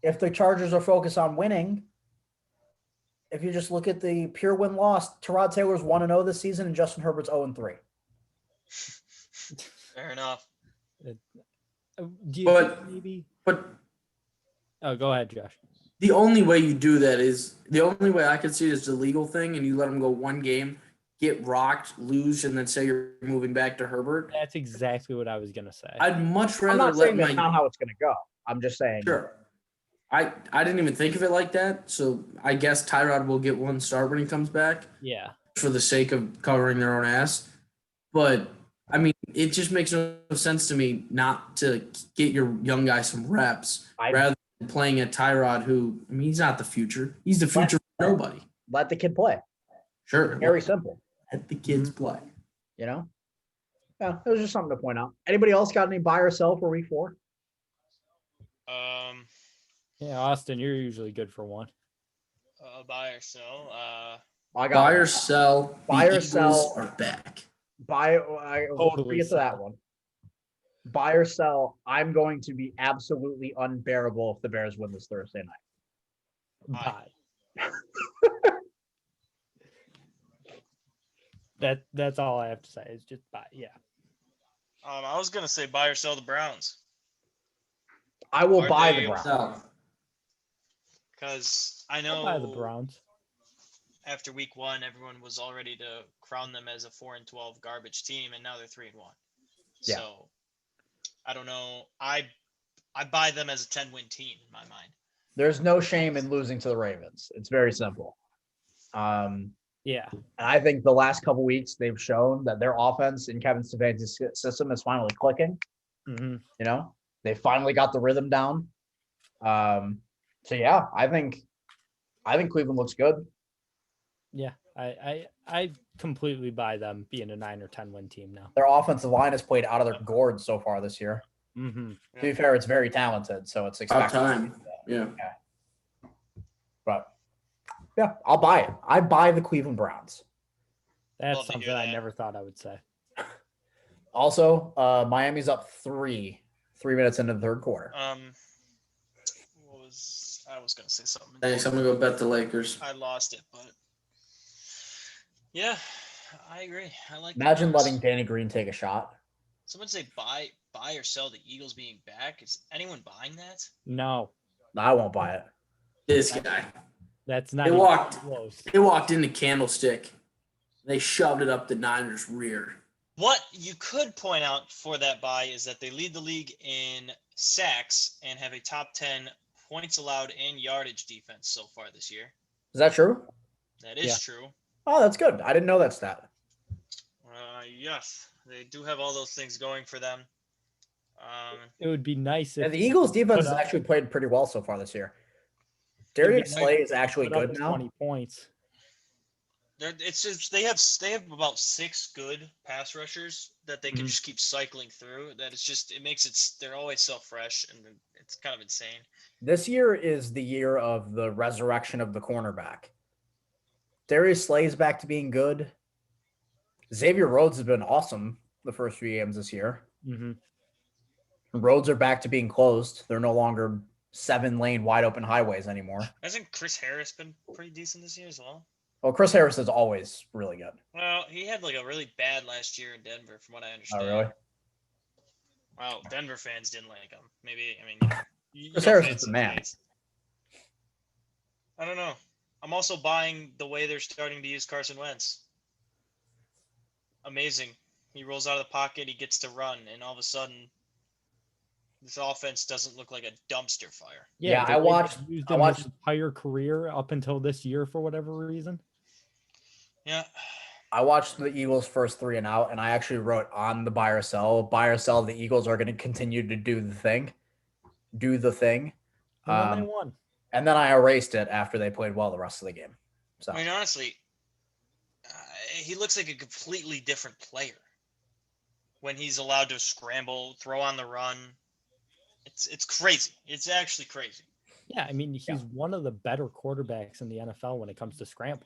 S1: if the Chargers are focused on winning, if you just look at the pure win-loss, Tyrod Taylor's 1-0 this season and Justin Herbert's 0-3.
S2: fair enough.
S3: Do you
S4: But-
S3: think maybe?
S4: But
S3: Oh, go ahead, Josh.
S4: the only way you do that is the only way I can see it is the legal thing, and you let them go one game, get rocked, lose, and then say you're moving back to Herbert.
S3: That's exactly what I was gonna say.
S4: I'd much
S1: I'm
S4: rather
S1: not
S4: let
S1: saying that's
S4: my
S1: not how it's going to go. I'm just saying.
S4: sure. I didn't even think of it like that, so I guess Tyrod will get one start when he comes back
S3: Yeah.
S4: for the sake of covering their own ass. But I mean, it just makes no sense to me not to get your young guy some reps rather than playing a Tyrod who, I mean, he's not the future. He's the future for nobody.
S1: Let the kid play.
S4: Sure.
S1: Very simple.
S4: Let the kids play.
S1: You know? Yeah, it was just something to point out. Anybody else got any buy or sell for week 4?
S3: Yeah, Austin, you're usually good for one.
S2: Buy or sell.
S1: I got
S4: Buy
S1: one.
S4: or sell.
S1: Buy
S4: The
S1: or
S4: Eagles
S1: sell.
S4: are back.
S1: We'll
S3: Totally
S1: get to that
S3: sell.
S1: one. Buy or sell. I'm going to be absolutely unbearable if the Bears win this Thursday night.
S3: Bye. That's all I have to say. Is just bye. Yeah.
S2: I was gonna say buy or sell the Browns
S1: I will
S2: Are
S1: buy
S2: they-
S1: the Browns.
S4: Sell.
S2: because I
S3: I'll
S2: know
S3: buy the Browns.
S2: after week 1, everyone was all ready to crown them as a 4-12 garbage team, and now they're 3-1.
S1: Yeah.
S2: So I don't know. I buy them as a 10-win team in my mind.
S1: There's no shame in losing to the Ravens. It's very simple.
S3: Yeah.
S1: And I think the last couple weeks they've shown that their offense in Kevin Stefanski's system is finally clicking.
S3: Mm-hmm.
S1: You know, they finally got the rhythm down. So yeah, I think Cleveland looks good.
S3: Yeah. I completely buy them being a 9 or 10 win team now.
S1: Their offensive line has played out of their gourds so far this year.
S3: Mm-hmm.
S1: To be fair, it's very talented, so it's
S4: About
S1: expected.
S4: time. Yeah.
S1: But yeah, I'll buy it. I buy the Cleveland Browns.
S3: That's
S2: Love to hear
S3: something I
S2: that.
S3: never thought I would say.
S1: Also, Miami's up 3 minutes into the third quarter.
S2: I was gonna say something.
S4: Thanks. I'm gonna go bet the Lakers.
S2: I lost it, but yeah, I agree. I like. the
S1: Imagine
S2: Browns.
S1: letting Danny Green take a shot.
S2: Someone say buy or sell the Eagles being back. Is anyone buying that?
S3: No,
S1: No, I won't buy it.
S4: This guy.
S3: that's not
S4: They
S3: even
S4: walked.
S3: close.
S4: They walked into Candlestick. They shoved it up the Niners' rear.
S2: What you could point out for that buy is that they lead the league in sacks and have a top 10 points allowed and yardage defense so far this year.
S1: Is that true?
S2: That is
S3: Yeah.
S2: true.
S1: Oh, that's good. I didn't know that stat.
S2: Yes, they do have all those things going for them.
S3: It would be nice if
S1: And the Eagles' defense has
S3: up-
S1: actually played pretty well so far this year.
S3: It'd be
S1: Darius
S3: nice
S1: Slay
S3: if
S1: is actually
S3: put up
S1: good
S3: the
S1: now.
S3: 20 points.
S2: It's just they have about 6 good pass rushers that they can
S3: Mhm.
S2: just keep cycling through. That it makes it they're always so fresh and it's kind of insane.
S1: This year is the year of the resurrection of the cornerback. Darius Slay is back to being good. Xavier Rhodes has been awesome the first few games this year.
S3: Mm-hmm.
S1: Roads are back to being closed. They're no longer 7-lane wide open highways anymore.
S2: Hasn't Chris Harris been pretty decent this year as well?
S1: Well, Chris Harris is always really good.
S2: Well, he had like a really bad last year in Denver, from what I understand.
S1: Oh, really?
S2: Well, Denver fans didn't like him. Maybe you
S1: Chris
S2: know
S1: Harris
S2: fans
S1: is the
S2: and
S1: man.
S2: fans. I don't know. I'm also buying the way they're starting to use Carson Wentz. Amazing. He rolls out of the pocket, he gets to run, and all of a sudden, this offense doesn't look like a dumpster fire.
S1: Yeah,
S3: the
S1: I
S3: way
S1: watched-
S3: they used
S1: I
S3: him
S1: watched-
S3: his entire career up until this year for whatever reason.
S2: Yeah.
S1: I watched the Eagles' first 3 and out, and I actually wrote on the buy or sell. Buy or sell, the Eagles are going to continue to do the thing.
S3: And then they won.
S1: And then I erased it after they played well the rest of the game. So
S2: I mean, honestly, he looks like a completely different player when he's allowed to scramble, throw on the run. It's crazy. It's actually crazy.
S3: Yeah, I mean, he's one of the better quarterbacks in the NFL when it comes to scramble.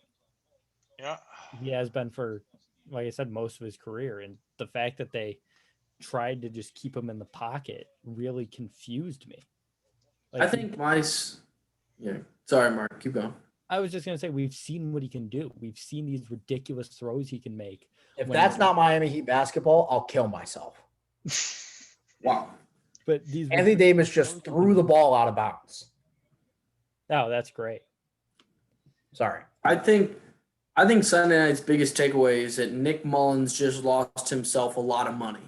S2: Yeah.
S3: He has been for, like I said, most of his career. And the fact that they tried to just keep him in the pocket really confused me.
S4: I think yeah. Sorry, Mark. Keep going.
S3: I was just going to say, we've seen what he can do. We've seen these ridiculous throws he can make.
S1: if
S3: when-
S1: that's not Miami Heat basketball, I'll kill myself.
S4: Wow.
S3: But these
S1: Anthony Davis just threw the ball out of bounds.
S3: Oh, that's great.
S1: Sorry.
S4: I think Sunday night's biggest takeaway is that Nick Mullins just lost himself a lot of money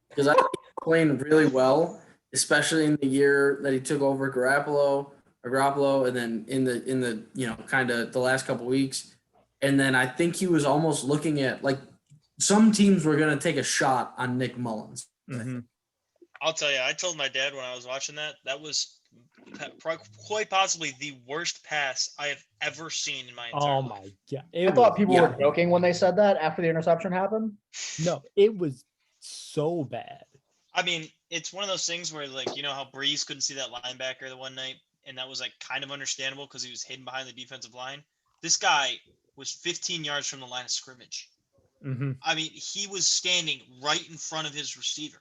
S4: because I think he's playing really well, especially in the year that he took over Garoppolo, and then in the kind of the last couple weeks, and then I think he was almost looking at like some teams were going to take a shot on Nick Mullins.
S3: Mm-hmm.
S2: I'll tell you, I told my dad when I was watching that was quite possibly the worst pass I have ever seen in my entire
S3: Oh,
S2: life.
S3: my God.
S1: I thought people
S4: yeah.
S1: were joking when they said that after the interception happened.
S3: No, it was so bad.
S2: I mean, it's one of those things where, like, you know how Breeze couldn't see that linebacker the one night, and that was like kind of understandable because he was hidden behind the defensive line. This guy was 15 yards from the line of scrimmage.
S3: Mm-hmm.
S2: I mean, he was standing right in front of his receiver.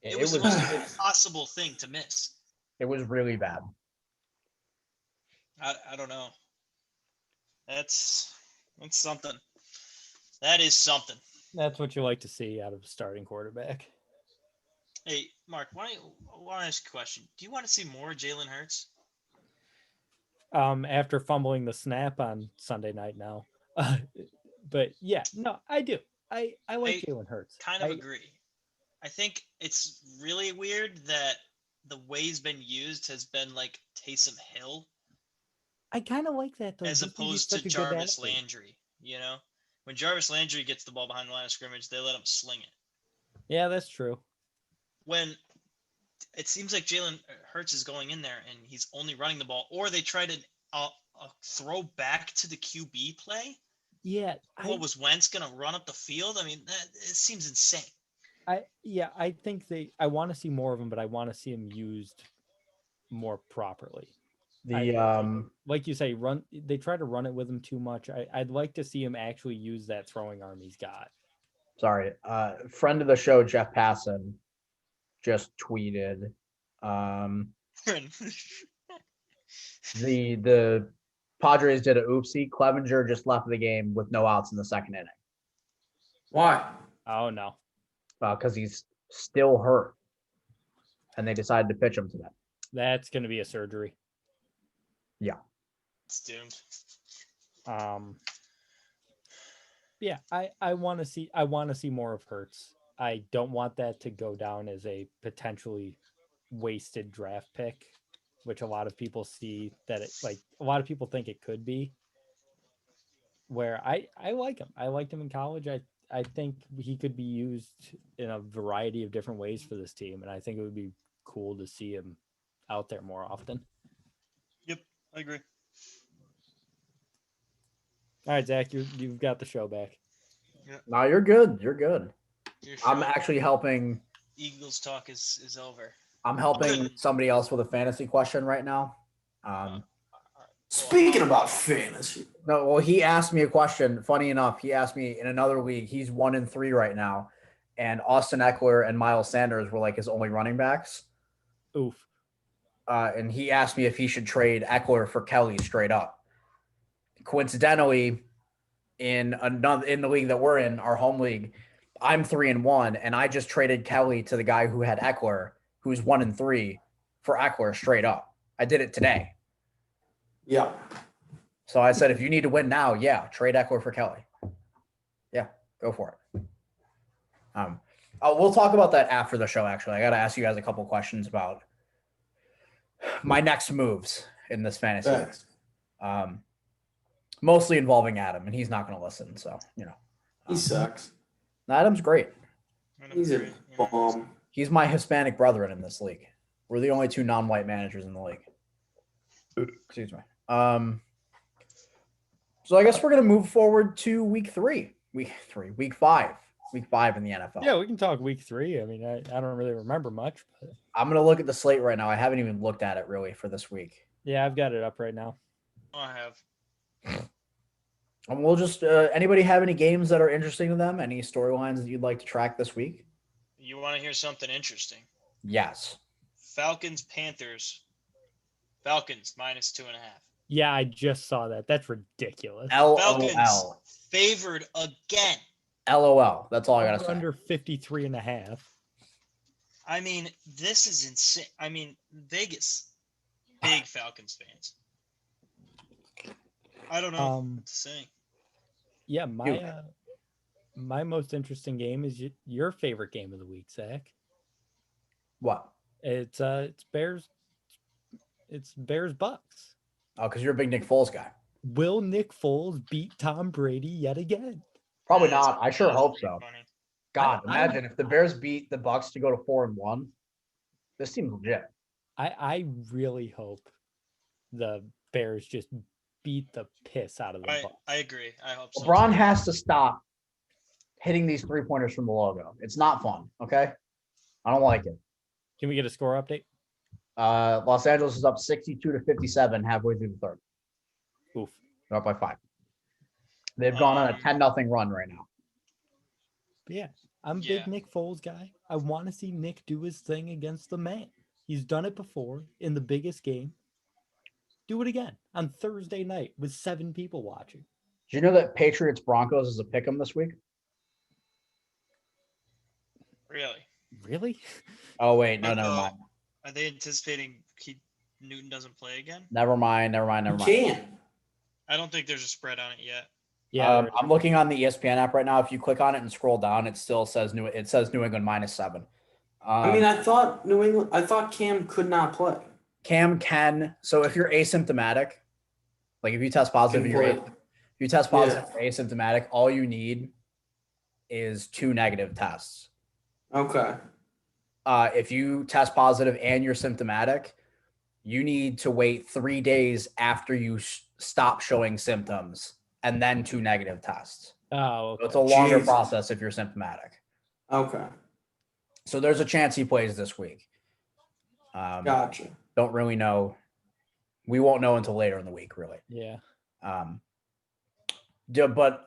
S2: It
S1: It
S2: was the
S1: was
S2: most impossible thing to miss.
S1: it was really bad.
S2: I don't know. That's something. That is something.
S3: That's what you like to see out of a starting quarterback.
S2: Hey, Mark, I want to ask you a question. Do you want to see more Jalen Hurts?
S3: After fumbling the snap on Sunday night now. But yeah, no, I do. I like
S2: I
S3: Jalen Hurts.
S2: Kind of
S3: I-
S2: agree. I think it's really weird that the way he's been used has been like Taysom Hill
S3: I kind of like that though.
S2: as
S3: just 'cause he's
S2: opposed to
S3: such a good
S2: Jarvis
S3: athlete.
S2: Landry. You know, when Jarvis Landry gets the ball behind the line of scrimmage, they let him sling it.
S3: Yeah, that's true.
S2: When it seems like Jalen Hurts is going in there and he's only running the ball, or they try to throw back to the QB play.
S3: Yeah,
S2: What was Wentz gonna run up the field? I mean, it seems insane.
S3: I think I want to see more of him, but I want to see him used more properly. Like you say, they try to run it with him too much. I'd like to see him actually use that throwing arm he's got.
S1: Sorry, friend of the show, Jeff Passan, just tweeted the Padres did a oopsie. Clevenger just left the game with no outs in the second inning.
S4: Why?
S3: Oh no.
S1: Because he's still hurt, and they decided to pitch him today.
S3: That's going to be a surgery.
S1: Yeah.
S2: It's doomed.
S3: Yeah, I want to see more of Hurts. I don't want that to go down as a potentially wasted draft pick, which a lot of people see that a lot of people think it could be. Where I like him. I liked him in college. I think he could be used in a variety of different ways for this team, and I think it would be cool to see him out there more often.
S2: Yep, I agree.
S3: All right, Zach, you've got the show back.
S2: Yeah.
S1: No, you're good. You're good. I'm
S2: show,
S1: actually helping.
S2: Eagles talk is over.
S1: I'm helping somebody else with a fantasy question right now.
S4: Speaking about fantasy.
S1: No, well, he asked me a question. Funny enough, he asked me in another league. He's 1-3 right now, and Austin Eckler and Miles Sanders were like his only running backs.
S3: Oof.
S1: And he asked me if he should trade Eckler for Kelly straight up. Coincidentally, in the league that we're in, our home league, I'm 3-1, and I just traded Kelly to the guy who had Eckler, who's 1-3, for Eckler straight up. I did it today.
S4: Yeah.
S1: So I said, if you need to win now, yeah, trade Eckler for Kelly. Yeah, go for it. We'll talk about that after the show, actually. I got to ask you guys a couple questions about my next moves in this fantasy league. Mostly involving Adam, and he's not going to listen. So,
S4: he sucks.
S1: Adam's great.
S4: He's a bomb.
S1: He's my Hispanic brethren in this league. We're the only two non-white managers in the league. Excuse me. So I guess we're going to move forward to week 5 in the NFL.
S3: Yeah, we can talk week 3. I mean, I don't really remember much, but
S1: I'm going to look at the slate right now. I haven't even looked at it really for this week.
S3: Yeah, I've got it up right now.
S2: Oh, I have.
S1: And we'll just anybody have any games that are interesting to them? Any storylines that you'd like to track this week?
S2: You want to hear something interesting?
S1: Yes.
S2: Falcons, Panthers. Falcons -2.5.
S3: Yeah, I just saw that. That's ridiculous.
S2: Falcons favored again.
S1: LOL. That's all I gotta say.
S3: Under 53.5.
S2: I mean, this is insane. I mean, Vegas, big Falcons fans. I don't know what to say.
S3: Yeah, my most interesting game is your favorite game of the week, Zach.
S1: What?
S3: It's Bears. It's Bears Bucks.
S1: Oh, because you're a big Nick Foles guy.
S3: Will Nick Foles beat Tom Brady yet again?
S1: Probably not. I sure hope so.
S2: Funny.
S1: God, imagine if the Bears beat the Bucks to go to 4-1. This seems legit.
S3: I really hope the Bears just beat the piss out of the Bucks.
S2: I agree. I hope so.
S1: LeBron has to stop hitting these 3-pointers from the logo. It's not fun. Okay, I don't like it.
S3: Can we get a score update?
S1: Los Angeles is up 62-57 halfway through the third.
S3: Oof.
S1: They're up by 5. They've gone on a 10-0 run right now.
S3: But yeah, I'm a big Nick Foles guy. I want to see Nick do his thing against the man. He's done it before in the biggest game. Do it again on Thursday night with 7 people watching.
S1: Do you know that Patriots Broncos is a pick 'em this week?
S2: Really?
S1: Oh wait, no, never mind.
S2: Are they anticipating Newton doesn't play again?
S1: Never mind.
S4: You can't.
S2: I don't think there's a spread on it yet.
S3: Yeah,
S1: I'm looking on the ESPN app right now. If you click on it and scroll down, it still says New England -7.
S4: I mean, I thought New England. I thought Cam could not play.
S1: Cam can. So if you're asymptomatic, like if you test positive and
S4: Can
S1: you're
S4: play.
S1: if you test positive and you're asymptomatic, all you need is 2 negative tests.
S4: Okay.
S1: If you test positive and you're symptomatic, you need to wait 3 days after you stop showing symptoms and then 2 negative tests.
S3: Oh, okay.
S1: So it's a longer
S4: Jesus.
S1: process if you're symptomatic.
S4: Okay.
S1: So there's a chance he plays this week.
S4: Gotcha.
S1: Don't really know. We won't know until later in the week, really.
S3: Yeah.
S1: But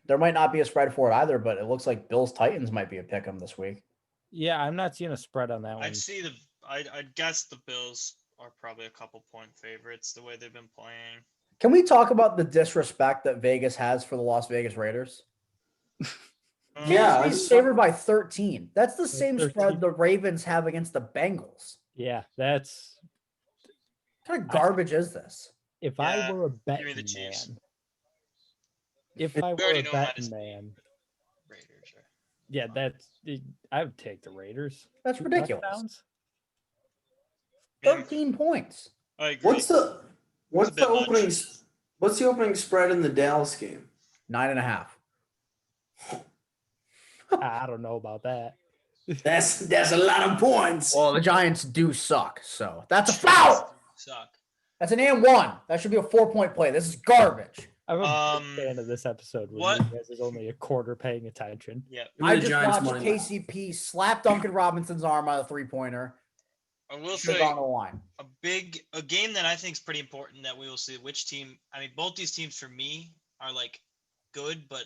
S1: there might not be a spread for it either, but it looks like Bills Titans might be a pick 'em this week.
S3: Yeah, I'm not seeing a spread on that one.
S2: I'd guess the Bills are probably a couple point favorites the way they've been playing.
S1: Can we talk about the disrespect that Vegas has for the Las Vegas Raiders?
S4: Yeah,
S1: He's favored by 13. That's the same
S3: 13.
S1: spread the Ravens have against the Bengals.
S3: Yeah, that's
S1: What kind of garbage is this?
S3: if
S2: Yeah,
S3: I were a
S2: give me
S3: betting
S2: the Chiefs.
S3: man. If I were
S2: already
S3: a
S2: know
S3: betting
S2: minus-
S3: man,
S2: Raiders. Right?
S3: yeah, I would take the Raiders.
S1: That's
S3: 2
S1: ridiculous.
S3: touchdowns.
S1: 13 points.
S2: I agree.
S4: What's the
S2: bit much.
S4: opening? What's the opening spread in the Dallas game?
S1: 9.5.
S3: I don't know about that.
S4: That's a lot of points.
S1: Well, the Giants do suck, so that's a foul.
S2: Suck.
S1: That's an and 1. That should be a 4-point play. This is garbage.
S3: I'm a big fan of this episode where
S2: what-
S3: you guys is only a quarter paying attention.
S2: Yeah.
S4: Give me
S1: I
S4: the
S1: just
S4: Giants
S1: watched
S4: money line.
S1: KCP slap Duncan Robinson's arm on a 3-pointer.
S2: I will
S1: Should have
S2: say
S1: gone to the line.
S2: a game that I think is pretty important that we will see which team. I mean, both these teams for me are like good, but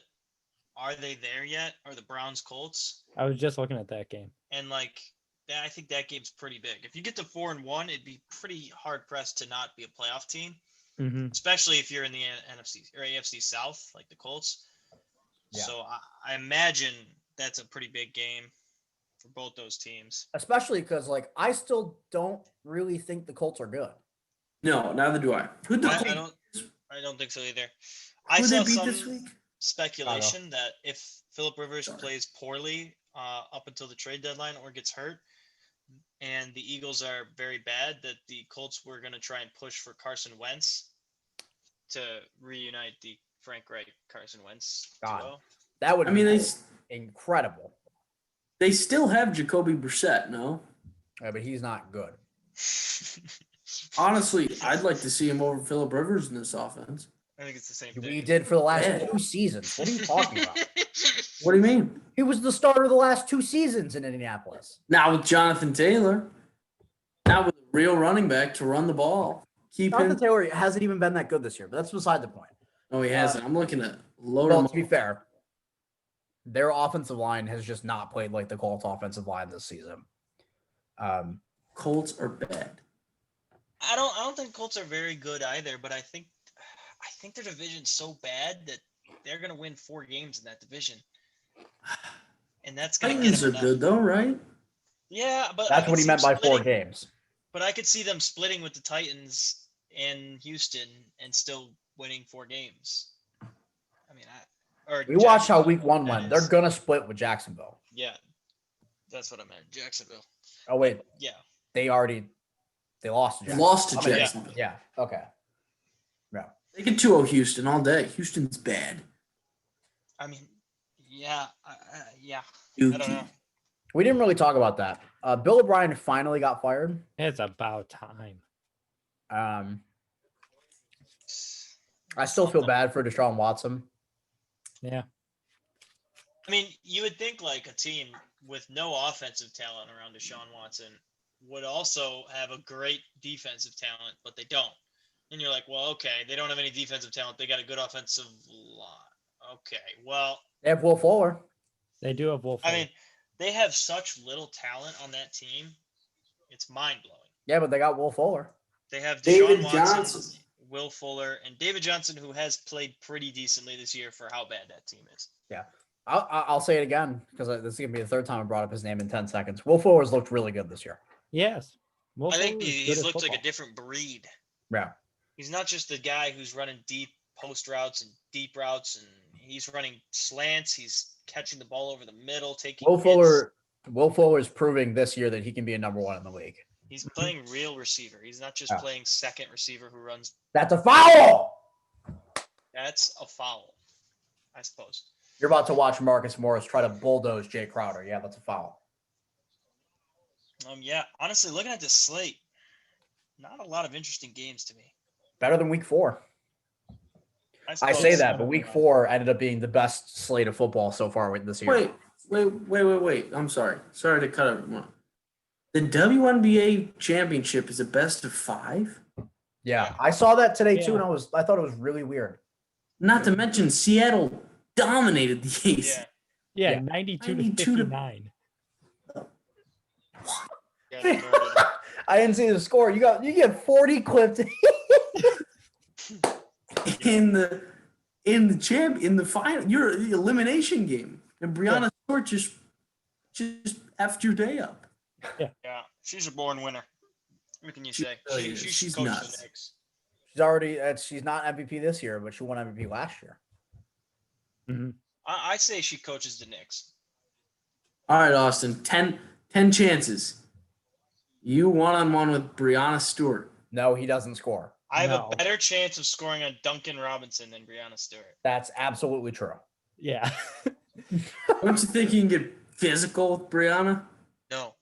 S2: are they there yet? Are the Browns Colts?
S3: I was just looking at that game.
S2: And like that, I think that game's pretty big. If you get to 4-1, it'd be pretty hard pressed to not be a playoff team,
S3: Mm-hmm.
S2: especially if you're in the NFC or AFC South, like the Colts.
S1: Yeah.
S2: So I imagine that's a pretty big game for both those teams.
S1: Especially because, like, I still don't really think the Colts are good.
S4: No, neither do I. Who'd the Colts-
S2: I don't think so either.
S4: who
S2: I
S4: they
S2: saw
S4: beat
S2: some
S4: this week?
S2: speculation that if Phillip Rivers
S4: Sorry.
S2: plays poorly up until the trade deadline or gets hurt, and the Eagles are very bad, that the Colts were going to try and push for Carson Wentz to reunite the Frank Reich Carson Wentz
S1: God.
S2: duo.
S1: That would
S4: I
S1: be
S4: mean,
S1: incredible.
S4: they still have Jacoby Brissett, no?
S1: Yeah, but he's not good.
S4: Honestly, I'd like to see him over Phillip Rivers in this offense.
S2: I think it's the same
S1: We
S2: thing.
S1: did for the last
S4: Yeah.
S1: 2 seasons. What are you talking about?
S4: What do you mean?
S1: He was the starter of the last 2 seasons in Indianapolis.
S4: Now with Jonathan Taylor. Now with a real running back to run the ball. Keep
S1: Jonathan
S4: him.
S1: Taylor hasn't even been that good this year, but that's beside the point.
S4: No, he hasn't. I'm looking at load
S1: Well,
S4: him
S1: to be
S4: up.
S1: fair, their offensive line has just not played like the Colts offensive line this season.
S4: Colts are bad.
S2: I don't think Colts are very good either, but I think their division's so bad that they're going to win 4 games in that division. And that's going to get
S4: Titans
S2: them
S4: are
S2: enough.
S4: good though, right?
S2: Yeah, but I
S1: That's
S2: could
S1: what he
S2: see
S1: meant
S2: them
S1: by 4
S2: splitting.
S1: games.
S2: But I could see them splitting with the Titans and Houston and still winning 4 games. I mean,
S1: We watched how
S2: Jacksonville,
S1: week 1
S2: that
S1: went.
S2: is.
S1: They're going to split with Jacksonville.
S2: Yeah, that's what I meant. Jacksonville.
S1: Oh, wait.
S2: Yeah.
S1: They lost to
S4: They
S1: Jacksonville.
S4: lost to
S1: I mean,
S4: Jacksonville.
S1: Yeah. Okay. Yeah.
S4: They get 2-0 Houston all day. Houston's bad.
S2: I mean, yeah. Yeah. I don't know.
S4: Dookie.
S1: We didn't really talk about that. Bill O'Brien finally got fired.
S3: It's about time.
S1: I still feel bad for Deshaun Watson.
S3: Yeah.
S2: I mean, you would think like a team with no offensive talent around Deshaun Watson would also have a great defensive talent, but they don't. And you're like, well, okay, they don't have any defensive talent. They got a good offensive line. Okay, well,
S1: They have Will Fuller.
S3: They do have Wolf.
S2: I mean, they have such little talent on that team. It's mind blowing.
S1: Yeah, but they got Will Fuller.
S2: They have
S4: David
S2: Deshaun Watson,
S4: Johnson.
S2: Will Fuller, and David Johnson, who has played pretty decently this year for how bad that team is.
S1: I'll say it again because this is going to be the 3rd time I brought up his name in 10 seconds. Will Fuller's looked really good this year.
S3: yes. Wolf
S2: I think
S3: is good
S2: he's
S3: at
S2: looked like a
S3: football.
S2: different breed.
S1: Yeah.
S2: He's not just the guy who's running deep post routes and deep routes, and he's running slants. He's catching the ball over the middle, taking
S1: Will
S2: hits.
S1: Fuller Will Fuller's proving this year that he can be a number one in the league.
S2: He's playing real receiver. He's not just playing second receiver who runs.
S1: That's a foul.
S2: That's a foul, I suppose.
S1: You're about to watch Marcus Morris try to bulldoze Jay Crowder. Yeah, that's a foul.
S2: Yeah, honestly, looking at this slate, not a lot of interesting games to me.
S1: Better than week 4. I say that, but week 4 ended up being the best slate of football so far this year.
S4: Wait. I'm sorry. Sorry to cut everyone. The WNBA championship is a best of 5?
S1: Yeah, I saw that today too, and I thought it was really weird.
S4: Not to mention Seattle dominated the East.
S3: Yeah, 92 to 59.
S1: I didn't see the score. You get 40 clipped
S4: in the final, your elimination game, and Brianna Stewart just effed your day up.
S2: Yeah, she's a born winner. What can you say? She's coached
S4: nuts.
S2: the Knicks.
S1: She's not MVP this year, but she won MVP last year.
S3: Mm-hmm.
S2: I say she coaches the Knicks.
S4: All right, Austin, 10 chances. You 1-on-1 with Brianna Stewart.
S1: No, he doesn't score.
S2: I have a better chance of scoring on Duncan Robinson than Brianna Stewart.
S1: That's absolutely true.
S3: Yeah.
S4: Don't you think you can get physical with Brianna?
S2: No.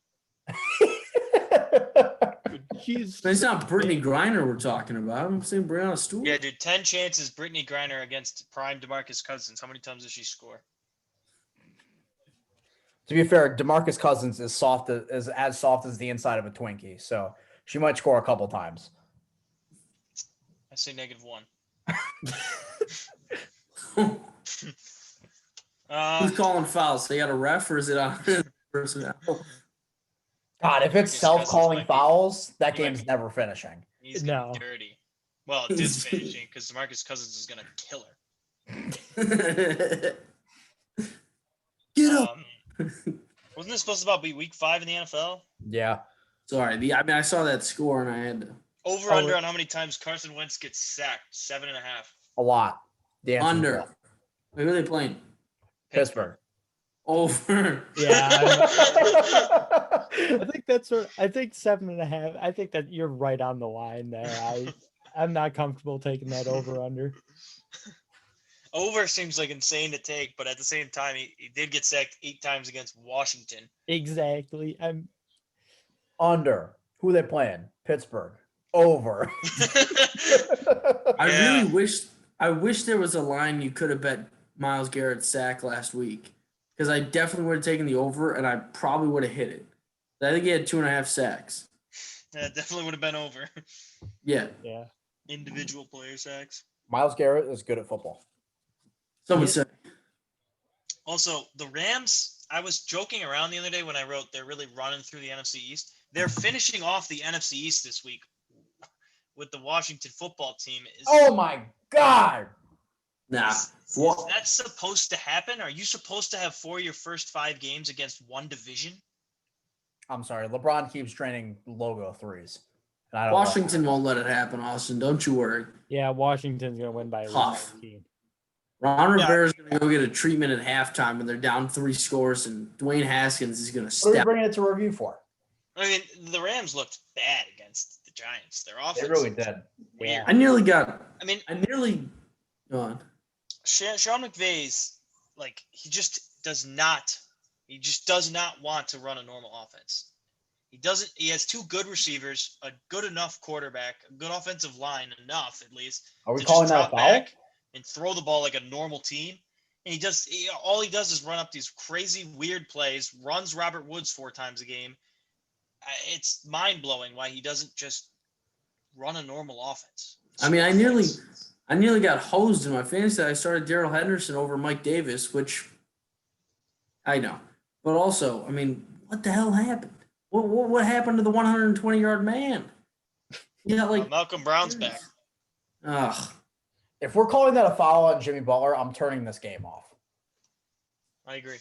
S4: It's not Brittany Griner we're talking about. I'm saying Brianna Stewart.
S2: Yeah, dude, 10 chances Brittany Griner against prime DeMarcus Cousins. How many times does she score?
S1: To be fair, DeMarcus Cousins is as soft as the inside of a Twinkie, so she might score a couple times.
S2: I say -1.
S4: Who's calling fouls? They got a ref, or is it on personnel?
S1: God, if it's self-calling fouls, that
S2: he might
S1: game's
S2: be-
S1: never finishing.
S2: He's gonna be dirty. Well, it is finishing because DeMarcus Cousins is gonna kill her.
S4: Get up.
S2: Wasn't this supposed to be week 5 in the NFL?
S1: Yeah.
S4: Sorry. I saw that score and I had to.
S2: Over under on how many times Carson Wentz gets sacked? 7.5.
S1: A lot. The answer's
S4: Under.
S1: no.
S4: Wait, who are they playing?
S1: Pittsburgh.
S4: Over.
S3: Yeah. I think that's I think 7.5. I think that you're right on the line there. I'm not comfortable taking that over under.
S2: Over seems like insane to take, but at the same time, he did get sacked 8 times against Washington.
S3: Exactly. I'm
S1: Under. Who are they playing? Pittsburgh. Over.
S4: I wish there was a line you could have bet Myles Garrett's sack last week, because I definitely would have taken the over and I probably would have hit it. I think he had 2.5 sacks.
S2: Yeah, definitely would have been over.
S4: Yeah.
S3: Yeah.
S2: Individual player sacks.
S1: Myles Garrett is good at football.
S4: Some would say.
S2: Also, the Rams, I was joking around the other day when I wrote they're really running through the NFC East. They're finishing off the NFC East this week with the Washington football team.
S1: Oh my God.
S4: Nah.
S2: Is that supposed to happen? Are you supposed to have 4 of your first 5 games against one division?
S1: I'm sorry. LeBron keeps training logo threes. And I don't
S4: Washington won't let it happen, Austin. Don't you worry.
S3: Yeah, Washington's gonna win by
S4: Tough.
S3: 19.
S4: Ron Rivera's going to go get a treatment at halftime when they're down 3 scores, and Dwayne Haskins is going to
S1: What are we
S4: step.
S1: bringing it to review for?
S2: I mean, the Rams looked bad against the Giants. Their offense
S1: They really did.
S2: weird.
S4: I nearly go on.
S2: Sean McVay's he just does not want to run a normal offense. He has 2 good receivers, a good enough quarterback, a good offensive line, enough at least.
S1: Are we
S2: to
S1: calling
S2: just
S1: that a
S2: drop
S1: foul?
S2: back and throw the ball like a normal team. And all he does is run up these crazy weird plays, runs Robert Woods 4 times a game. It's mind-blowing why he doesn't just run a normal offense.
S4: I mean, I nearly got hosed in my fantasy. I started Darrell Henderson over Mike Davis, which I know. But also, I mean, what the hell happened? What happened to the 120-yard man? Yeah,
S2: Malcolm Brown's back.
S4: Ugh.
S1: If we're calling that a foul on Jimmy Butler, I'm turning this game off.
S2: I agree.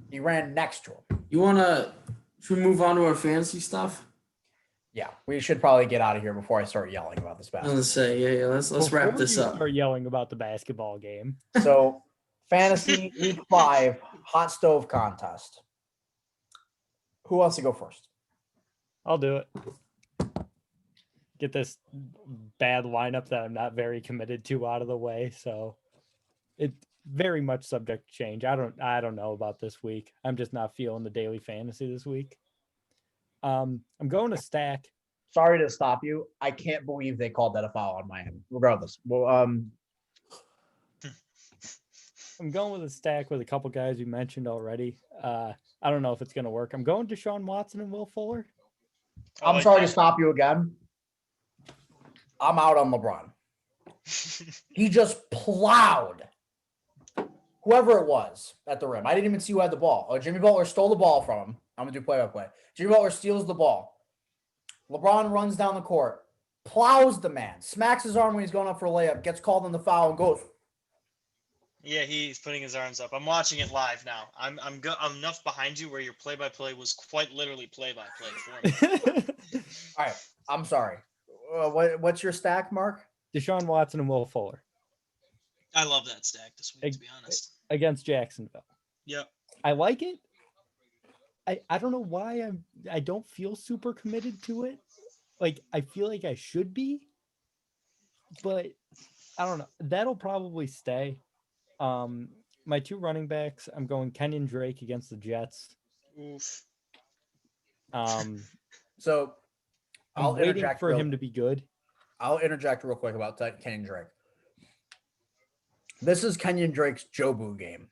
S1: He ran next to him.
S4: Should we move on to our fantasy stuff?
S1: Yeah, we should probably get out of here before I start yelling about this
S4: I was
S1: basketball.
S4: gonna say, yeah. Let's wrap
S3: Before
S4: this
S3: you
S4: up.
S3: Start yelling about the basketball game.
S1: So, fantasy week 5 hot stove contest. Who wants to go first?
S3: I'll do it. Get this bad lineup that I'm not very committed to out of the way. So it very much subject to change. I don't know about this week. I'm just not feeling the daily fantasy this week. I'm going to stack.
S1: Sorry to stop you. I can't believe they called that a foul on my end. Regardless, well,
S3: I'm going with a stack with a couple guys you mentioned already. I don't know if it's going to work. I'm going to Deshaun Watson and Will Fuller.
S1: I'm sorry to stop you again. I'm out on LeBron. He just plowed whoever it was at the rim. I didn't even see who had the ball. Oh, Jimmy Butler stole the ball from him. I'm gonna do play-by-play. Jimmy Butler steals the ball. LeBron runs down the court, plows the man, smacks his arm when he's going up for a layup, gets called on the foul, and goes.
S2: Yeah, he's putting his arms up. I'm watching it live now. I'm enough behind you where your play-by-play was quite literally play-by-play for me.
S1: All right, I'm sorry. What's your stack, Mark?
S3: Deshaun Watson and Will Fuller
S2: I love that stack this week, to be honest.
S3: against Jacksonville.
S2: Yep.
S3: I like it. I don't know why I don't feel super committed to it. Like I feel like I should be, but I don't know. That'll probably stay. My two running backs, I'm going Kenyon Drake against the Jets.
S2: Oof.
S1: So
S3: I'm waiting for him to be good.
S1: I'll interject real quick about Kenyon Drake. This is Kenyon Drake's Jobu game.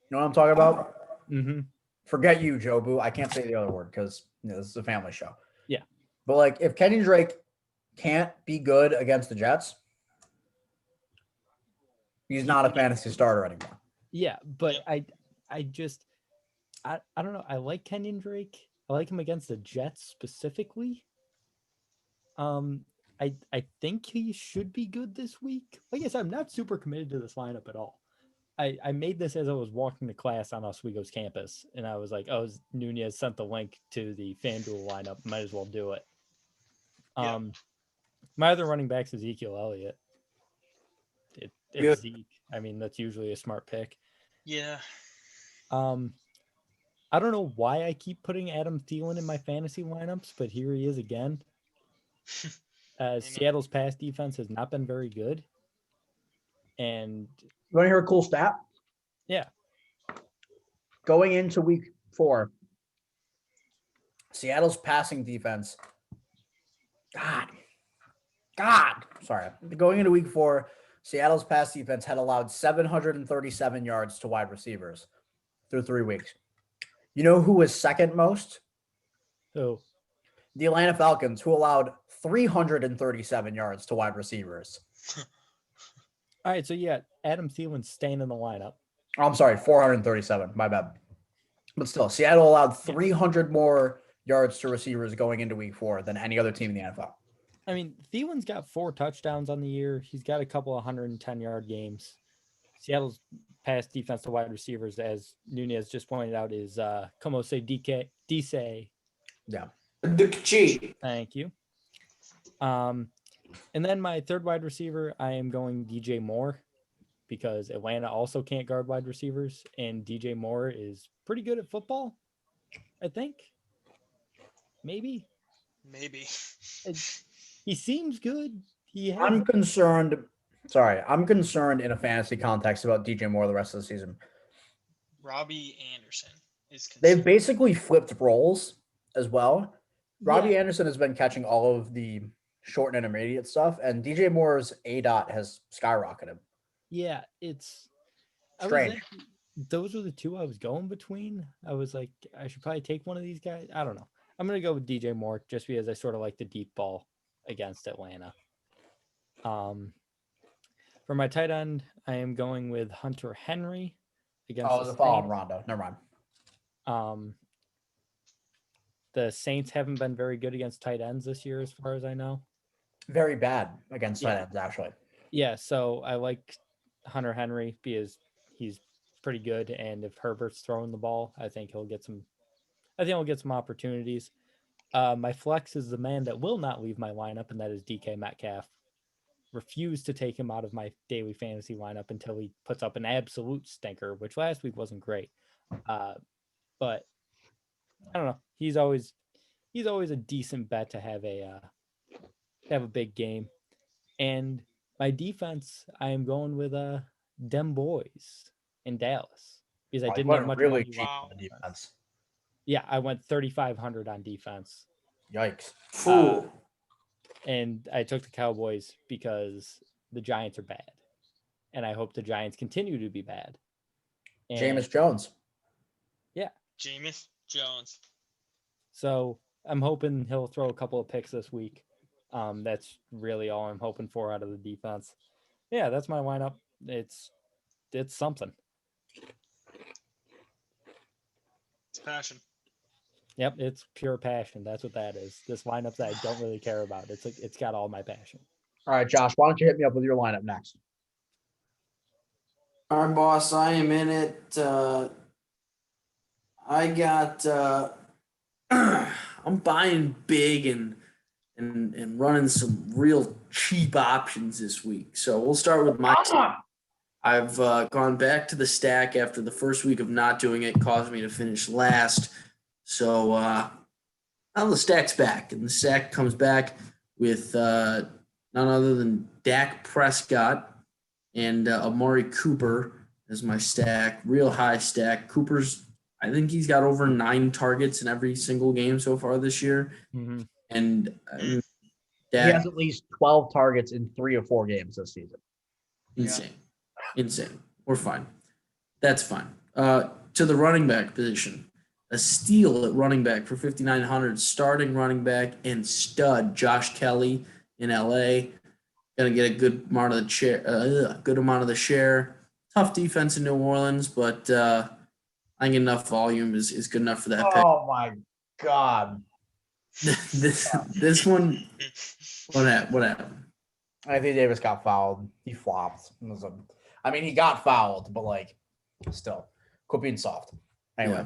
S1: You know what I'm talking about?
S3: Mm-hmm.
S1: Forget you, Jobu. I can't say the other word because this is a family show.
S3: Yeah.
S1: But like, if Kenyon Drake can't be good against the Jets, he's not a fantasy starter anymore.
S3: Yeah, but I don't know. I like Kenyon Drake. I like him against the Jets specifically. I think he should be good this week. Like I said, I'm not super committed to this lineup at all. I made this as I was walking to class on Oswego's campus, and I was like, oh, Nunez sent the link to the FanDuel lineup. Might as well do it. My other running back's Ezekiel Elliott. It's Zeke. I mean, that's usually a smart pick.
S2: Yeah.
S3: I don't know why I keep putting Adam Thielen in my fantasy lineups, but here he is again. Seattle's pass defense has not been very good. And
S1: you want to hear a cool stat?
S3: Yeah.
S1: Going into week 4, Seattle's passing defense. Sorry. Going into week 4, Seattle's pass defense had allowed 737 yards to wide receivers through 3 weeks. You know who was second most?
S3: Who?
S1: The Atlanta Falcons, who allowed 337 yards to wide receivers.
S3: All right, so yeah, Adam Thielen's staying in the lineup.
S1: Oh, I'm sorry, 437. My bad. But still, Seattle allowed 300 more yards to receivers going into week 4 than any other team in the NFL.
S3: I mean, Thielen's got 4 touchdowns on the year. He's got a couple of 110-yard games. Seattle's pass defense to wide receivers, as Nunez just pointed out, is como se dice.
S1: Yeah.
S3: Thank you. And then my third wide receiver, I am going DJ Moore because Atlanta also can't guard wide receivers, and DJ Moore is pretty good at football, I think. Maybe. He seems good. I'm
S1: concerned in a fantasy context about DJ Moore the rest of the season.
S2: Robbie Anderson is concerned.
S1: They've basically flipped roles as well. Robbie Anderson has been catching all of the short and intermediate stuff, and DJ Moore's ADOT has skyrocketed.
S3: Yeah, it's
S1: strange.
S3: Those are the two I was going between. I was like, I should probably take one of these guys. I don't know. I'm going to go with DJ Moore just because I sort of like the deep ball against Atlanta. For my tight end, I am going with Hunter Henry against
S1: the fall on Rondo. Never mind.
S3: The Saints haven't been very good against tight ends this year, as far as I know.
S1: Very bad against tight ends, actually.
S3: Yeah, so I like Hunter Henry because he's pretty good, and if Herbert's throwing the ball, I think he'll get some opportunities. My flex is the man that will not leave my lineup, and that is DK Metcalf. Refuse to take him out of my daily fantasy lineup until he puts up an absolute stinker, which last week wasn't great. But I don't know. He's always a decent bet to have a big game. And my defense, I am going with Dem Boys in Dallas because I
S1: Oh, you
S3: didn't
S1: went
S3: have much
S1: really
S3: money
S1: cheap
S3: left
S1: on
S3: on
S1: the defense.
S3: Yeah, I went 3,500 on defense.
S1: Yikes.
S4: Fool.
S3: And I took the Cowboys because the Giants are bad. And I hope the Giants continue to be bad. And
S1: Jameis Jones.
S2: Jameis Jones.
S3: so I'm hoping he'll throw a couple of picks this week. That's really all I'm hoping for out of the defense. Yeah, that's my lineup. It's something.
S2: It's passion.
S3: Yep, it's pure passion. That's what that is. This lineup that I don't really care about. It's got all my passion.
S1: All right, Josh, why don't you hit me up with your lineup next?
S4: All right, boss, I am in it. I got I'm buying big and running some real cheap options this week. So we'll start with my I've gone back to the stack after the first week of not doing it caused me to finish last. So now the stack's back, and the stack comes back with none other than Dak Prescott and Amari Cooper as my stack. Real high stack. Cooper's, I think he's got over 9 targets in every single game so far this year.
S3: Mm-hmm.
S4: And
S1: He
S4: Dak,
S1: has at least 12 targets in 3 or 4 games this season.
S4: insane. We're fine. That's fine. To the running back position. A steal at running back for 5,900, starting running back and stud Josh Kelly in LA. Gonna get a good amount of the share. Tough defense in New Orleans, but I think enough volume is good enough for that pick.
S1: Oh my God.
S4: this one, what happened?
S1: Anthony Davis got fouled. He flopped. He got fouled, but still, quit being soft. Anyway.
S4: Yeah.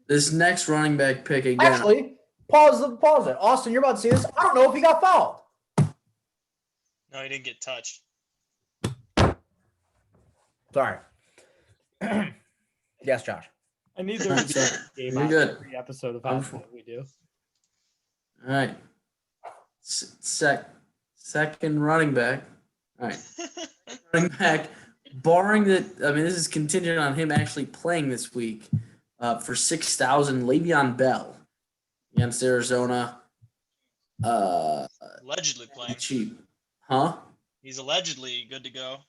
S4: This next running back pick again.
S1: Actually, pause it. Austin, you're about to see this. I don't know if he got fouled.
S2: No, he didn't get touched.
S1: Sorry. Yes, Josh.
S3: I need there to be a game
S4: You're
S3: on
S4: good.
S3: every episode of how we do.
S4: All right. Second running back. All right. Running back, barring that, this is contingent on him actually playing this week for 6,000, Le'Veon Bell against Arizona.
S2: Allegedly playing.
S4: Cheap. Huh?
S2: He's allegedly good to go.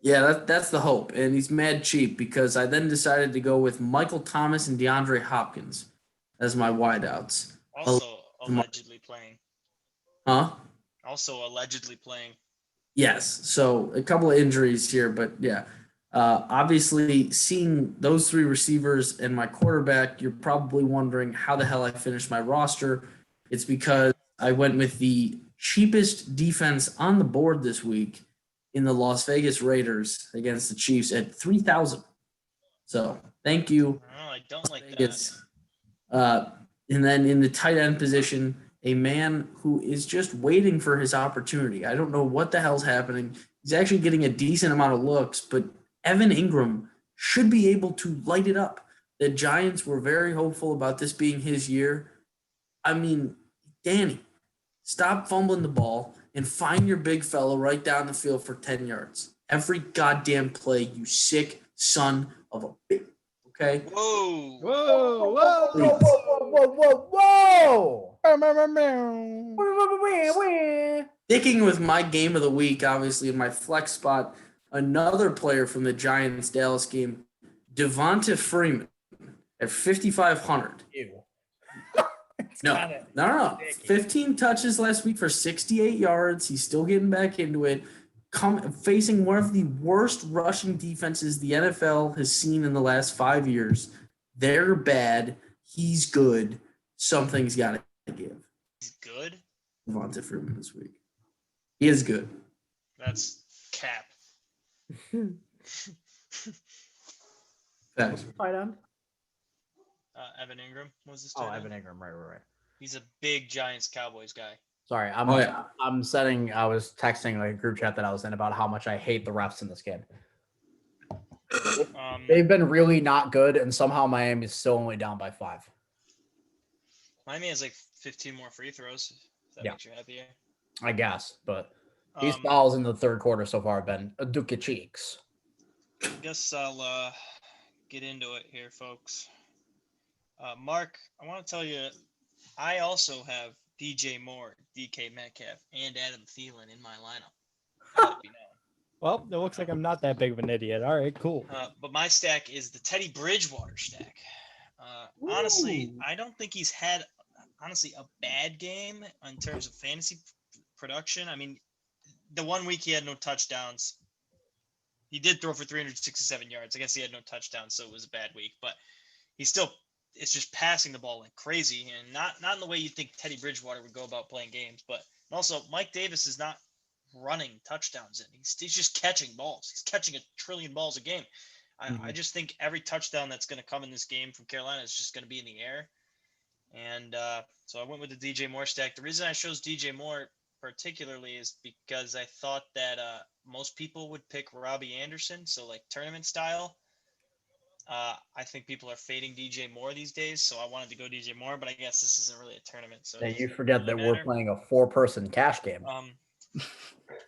S4: Yeah, that's the hope. And he's mad cheap because I then decided to go with Michael Thomas and DeAndre Hopkins as my wideouts.
S2: Also allegedly playing.
S4: Huh?
S2: Also allegedly playing.
S4: Yes. So a couple of injuries here, but yeah. Obviously, seeing those 3 receivers and my quarterback, you're probably wondering how the hell I finished my roster. It's because I went with the cheapest defense on the board this week in the Las Vegas Raiders against the Chiefs at 3,000. So thank you.
S2: Oh, I don't like
S4: Vegas. And then in the tight end position, a man who is just waiting for his opportunity. I don't know what the hell's happening. He's actually getting a decent amount of looks, but Evan Ingram should be able to light it up. The Giants were very hopeful about this being his year. Danny, stop fumbling the ball and find your big fella right down the field for 10 yards. Every goddamn play, you sick son of a bitch. Okay?
S2: Whoa.
S3: Whoa!
S4: Sticking with my game of the week, obviously, in my flex spot, another player from the Giants-Dallas game, Devonta Freeman at 5,500. No. 15 touches last week for 68 yards. He's still getting back into it. Facing one of the worst rushing defenses the NFL has seen in the last 5 years. They're bad. He's good. Something's got to give.
S2: He's good?
S4: Devonta Freeman this week. He is good.
S2: That's cap.
S4: Facts.
S1: Tight end?
S2: Evan Ingram was this
S1: Oh,
S2: tight end?
S1: Evan Ingram. Right.
S2: He's a big Giants Cowboys guy.
S1: Sorry, I was texting a group chat that I was in about how much I hate the refs in this game. They've been really not good, and somehow Miami's still only down by 5.
S2: Miami has like 15 more free throws. If that
S1: Yeah.
S2: makes you happier.
S1: I guess, but these
S2: Um,
S1: fouls in the third quarter so far have been a Duke of cheeks.
S2: I guess I'll get into it here, folks. Mark, I want to tell you, I also have DJ Moore, DK Metcalf, and Adam Thielen in my lineup. Let it be known.
S3: Well, it looks like I'm not that big of an idiot. All right, cool.
S2: But my stack is the Teddy Bridgewater stack. Honestly, I don't think he's had a bad game in terms of fantasy production. I mean, the 1 week he had no touchdowns. He did throw for 367 yards. I guess he had no touchdowns, so it was a bad week. But he still is just passing the ball like crazy, and not in the way you think Teddy Bridgewater would go about playing games. But also, Mike Davis is not running touchdowns in. He's just catching balls. He's catching 1 trillion balls a game. I just think every touchdown that's going to come in this game from Carolina is just going to be in the air. And so I went with the DJ Moore stack. The reason I chose DJ Moore particularly is because I thought that most people would pick Robbie Anderson, so like tournament style. I think people are fading DJ Moore these days, so I wanted to go DJ Moore, but I guess this isn't really a tournament, so
S1: you forget that we're playing a 4-person cash game.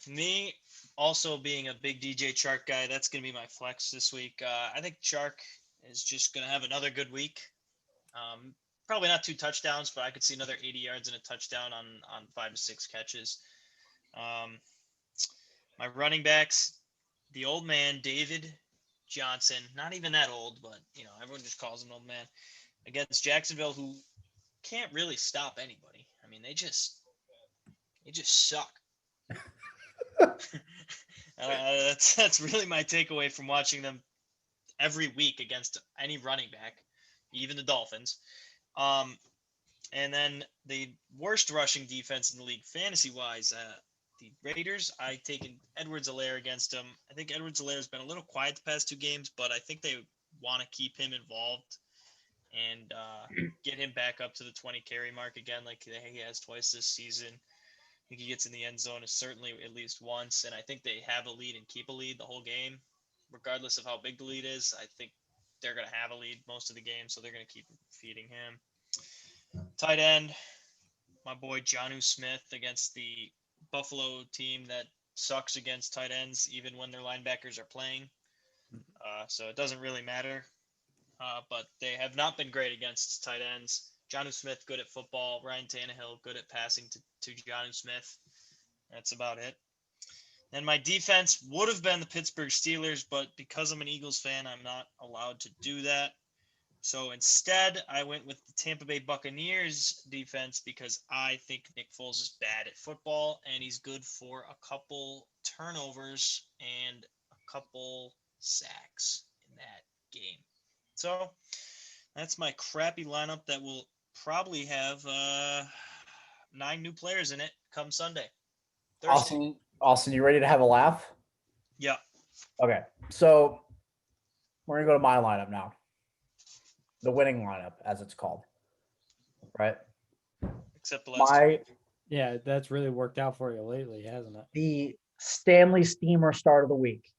S2: Me also being a big DJ Chark guy, that's going to be my flex this week. I think Chark is just going to have another good week. Probably not 2 touchdowns, but I could see another 80 yards and a touchdown on 5 to 6 catches. My running backs, the old man, David Johnson, not even that old, but, everyone just calls him old man, against Jacksonville, who can't really stop anybody. I mean, they just suck. That's really my takeaway from watching them every week against any running back, even the Dolphins. And then the worst rushing defense in the league, fantasy-wise, the Raiders, I taken Edwards-Helaire against them. I think Edwards-Helaire has been a little quiet the past 2 games, but I think they want to keep him involved and get him back up to the 20 carry mark again, like he has twice this season. I think he gets in the end zone certainly at least once, and I think they have a lead and keep a lead the whole game, regardless of how big the lead is. I think they're going to have a lead most of the game, so they're going to keep feeding him. Tight end, my boy Jonnu Smith against the Buffalo team that sucks against tight ends, even when their linebackers are playing. So it doesn't really matter. But they have not been great against tight ends. Jonnu Smith, good at football. Ryan Tannehill, good at passing to Jonnu Smith. That's about it. And my defense would have been the Pittsburgh Steelers, but because I'm an Eagles fan, I'm not allowed to do that. So instead, I went with the Tampa Bay Buccaneers defense because I think Nick Foles is bad at football, and he's good for a couple turnovers and a couple sacks in that game. So that's my crappy lineup that will probably have 9 new players in it come Sunday. Thursday.
S1: Austin, you ready to have a laugh?
S2: Yeah.
S1: Okay, so we're going to go to my lineup now. The winning lineup, as it's called. Right?
S2: Except the last 2 weeks.
S3: Yeah, that's really worked out for you lately, hasn't it?
S1: The Stanley Steamer start of the week.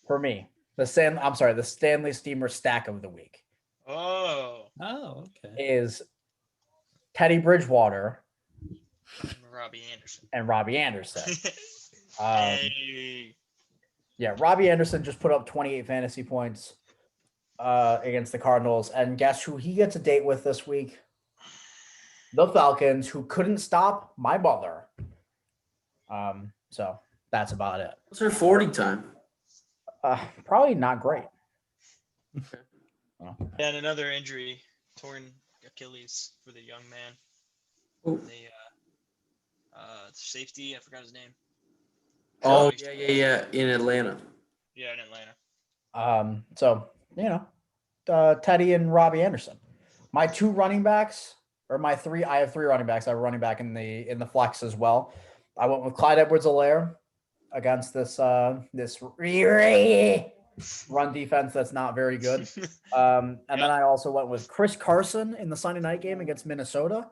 S1: For me. The Stanley Steamer stack of the week.
S2: Oh,
S3: okay.
S1: Is Teddy Bridgewater
S2: and Robbie Anderson. Hey.
S1: Yeah, Robbie Anderson just put up 28 fantasy points against the Cardinals. And guess who he gets a date with this week? The Falcons, who couldn't stop my Butler. So that's about it.
S4: What's her 40 time?
S1: Probably not great.
S2: And another injury, torn Achilles for the young man.
S4: Oh.
S2: Safety, I forgot his name.
S4: Oh, yeah, in Atlanta.
S2: Yeah, in Atlanta.
S1: So, Teddy and Robbie Anderson. My 2 running backs, or my 3, I have 3 running backs. I have a running back in the flex as well. I went with Clyde Edwards-Helaire against this run defense that's not very good. And then I also went with Chris Carson in the Sunday night game against Minnesota.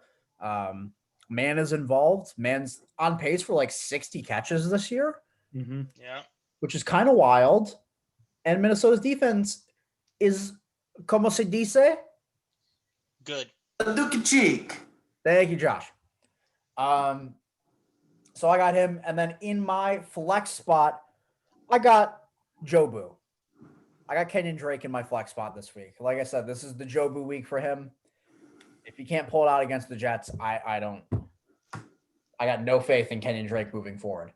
S1: Man is involved. Man's on pace for like 60 catches this year.
S3: Mm-hmm.
S2: Yeah.
S1: Which is kind of wild. And Minnesota's defense is, como se dice?
S2: Good.
S4: Duke cheek.
S1: Thank you, Josh. So I got him, and then in my flex spot, I got Jobu. I got Kenyon Drake in my flex spot this week. Like I said, this is the Jobu week for him. If he can't pull it out against the Jets, I got no faith in Kenyon Drake moving forward.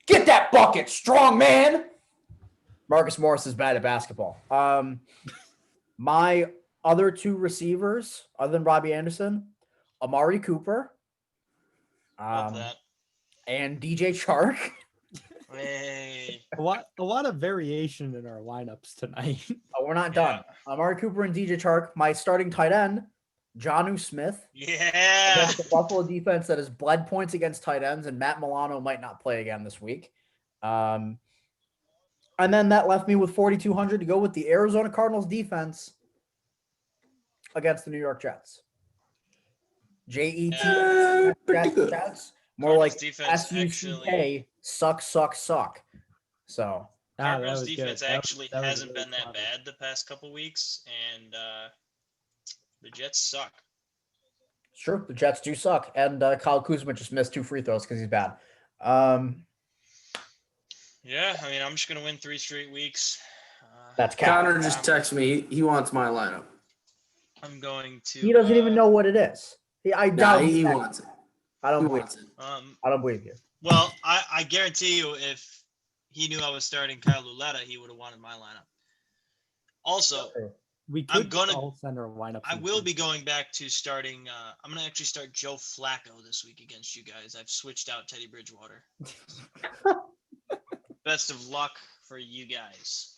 S1: Get that bucket, strong man. Marcus Morris is bad at basketball. My other two receivers, other than Robbie Anderson, Amari Cooper,
S2: Love that.
S1: and DJ Chark.
S2: Hey.
S3: A lot of variation in our lineups tonight.
S1: Oh, we're not done. Amari Cooper and DJ Chark. My starting tight end, Jonnu Smith.
S2: Yeah.
S1: Against the Buffalo defense that has bled points against tight ends, and Matt Milano might not play again this week. And then that left me with 4,200 to go with the Arizona Cardinals defense against the New York Jets. Jets. More
S2: Cardinals
S1: like
S2: defense
S1: SUCK, suck. So
S2: Cardinals defense actually hasn't been that bad the past couple weeks, and the Jets suck.
S1: it's true. The Jets do suck. And Kyle Kuzma just missed 2 free throws because he's bad.
S2: Yeah, I mean, I'm just going to win 3 straight weeks.
S1: That's
S4: Connor just texted me. He wants my lineup.
S2: I'm going to.
S1: He doesn't even know what it is. I doubt
S4: he wants it.
S1: I don't
S4: He
S1: believe
S4: wants it.
S1: I don't believe you.
S2: Well, I guarantee you, if he knew I was starting Kyle Luletta, he would have wanted my lineup. Also,
S3: We
S2: I'm
S3: could
S2: gonna-
S3: all send our lineups.
S2: I will be going back to starting. I'm going to actually start Joe Flacco this week against you guys. I've switched out Teddy Bridgewater. Best of luck for you guys.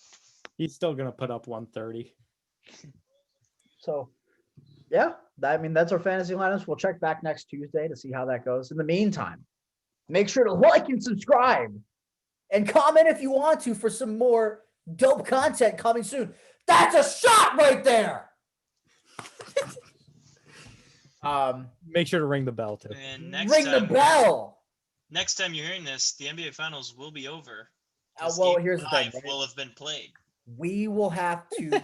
S3: He's still gonna put up 130.
S1: So, yeah, that's our fantasy lineups. We'll check back next Tuesday to see how that goes. In the meantime, make sure to like and subscribe and comment if you want to for some more dope content coming soon. That's a shot right there.
S3: Make sure to ring the bell too.
S2: And next
S1: Ring
S2: time,
S1: the bell.
S2: Next time you're hearing this, the NBA Finals will be over.
S1: Well,
S2: Game
S1: here's the thing.
S2: 5 will have been played.
S1: We will have to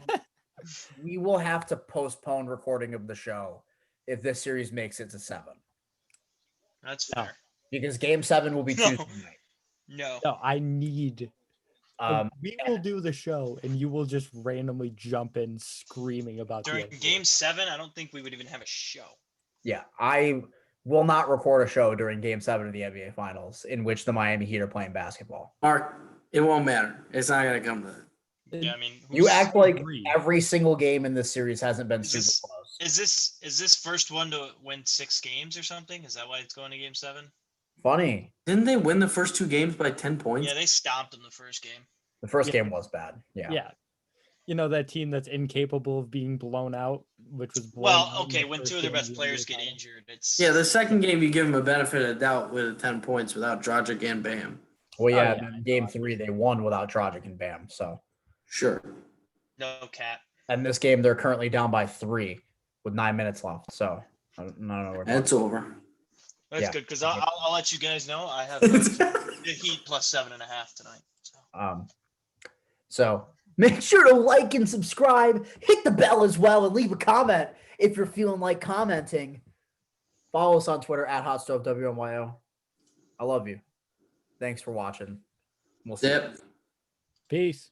S1: postpone recording of the show if this series makes it to 7,
S2: That's
S3: No.
S2: fair.
S1: because Game 7 will be
S2: No.
S1: Tuesday night.
S2: No.
S3: No, I need. We
S1: yeah.
S3: will do the show, and you will just randomly jump in screaming about
S2: During
S3: the NBA.
S2: Game 7, I don't think we would even have a show.
S1: Yeah, I will not record a show during Game 7 of the NBA Finals in which the Miami Heat are playing basketball.
S4: Mark, it won't matter. It's not going to come to that.
S2: Yeah, I mean,
S1: You act like
S3: agree.
S1: every single game in this series hasn't been
S2: Is
S1: super
S2: this-
S1: close.
S2: is this first one to win 6 games or something? Is that why it's going to Game 7?
S1: Funny.
S4: Didn't they win the first 2 games by 10 points?
S2: Yeah, they stomped them the first game.
S1: The first
S3: Yeah.
S1: game was bad. Yeah.
S3: Yeah. You know that team that's incapable of being blown out, which was blown
S2: Well,
S3: out in
S2: okay,
S3: the
S2: when
S3: first
S2: 2 of their
S3: game
S2: best
S3: the
S2: players
S3: NBA
S2: get
S3: Finals.
S2: injured, it's
S4: Yeah, the second game you give them a benefit of the doubt with 10 points without Dragic and Bam.
S1: Well, yeah,
S3: yeah,
S1: then
S3: I
S1: Game
S3: know.
S1: 3 they won without Dragic and Bam. So,
S4: Sure.
S2: no cat.
S1: and this game they're currently down by 3 with 9 minutes left. So, I don't know. Where
S4: It's over.
S2: That's
S1: Yeah.
S2: good because I'll let you guys know I have the Heat plus 7.5 tonight.
S1: So make sure to like and subscribe, hit the bell as well, and leave a comment if you're feeling like commenting. Follow us on Twitter at HotStoveWNYO. I love you. Thanks for watching. We'll see you.
S4: Yep.
S3: Peace.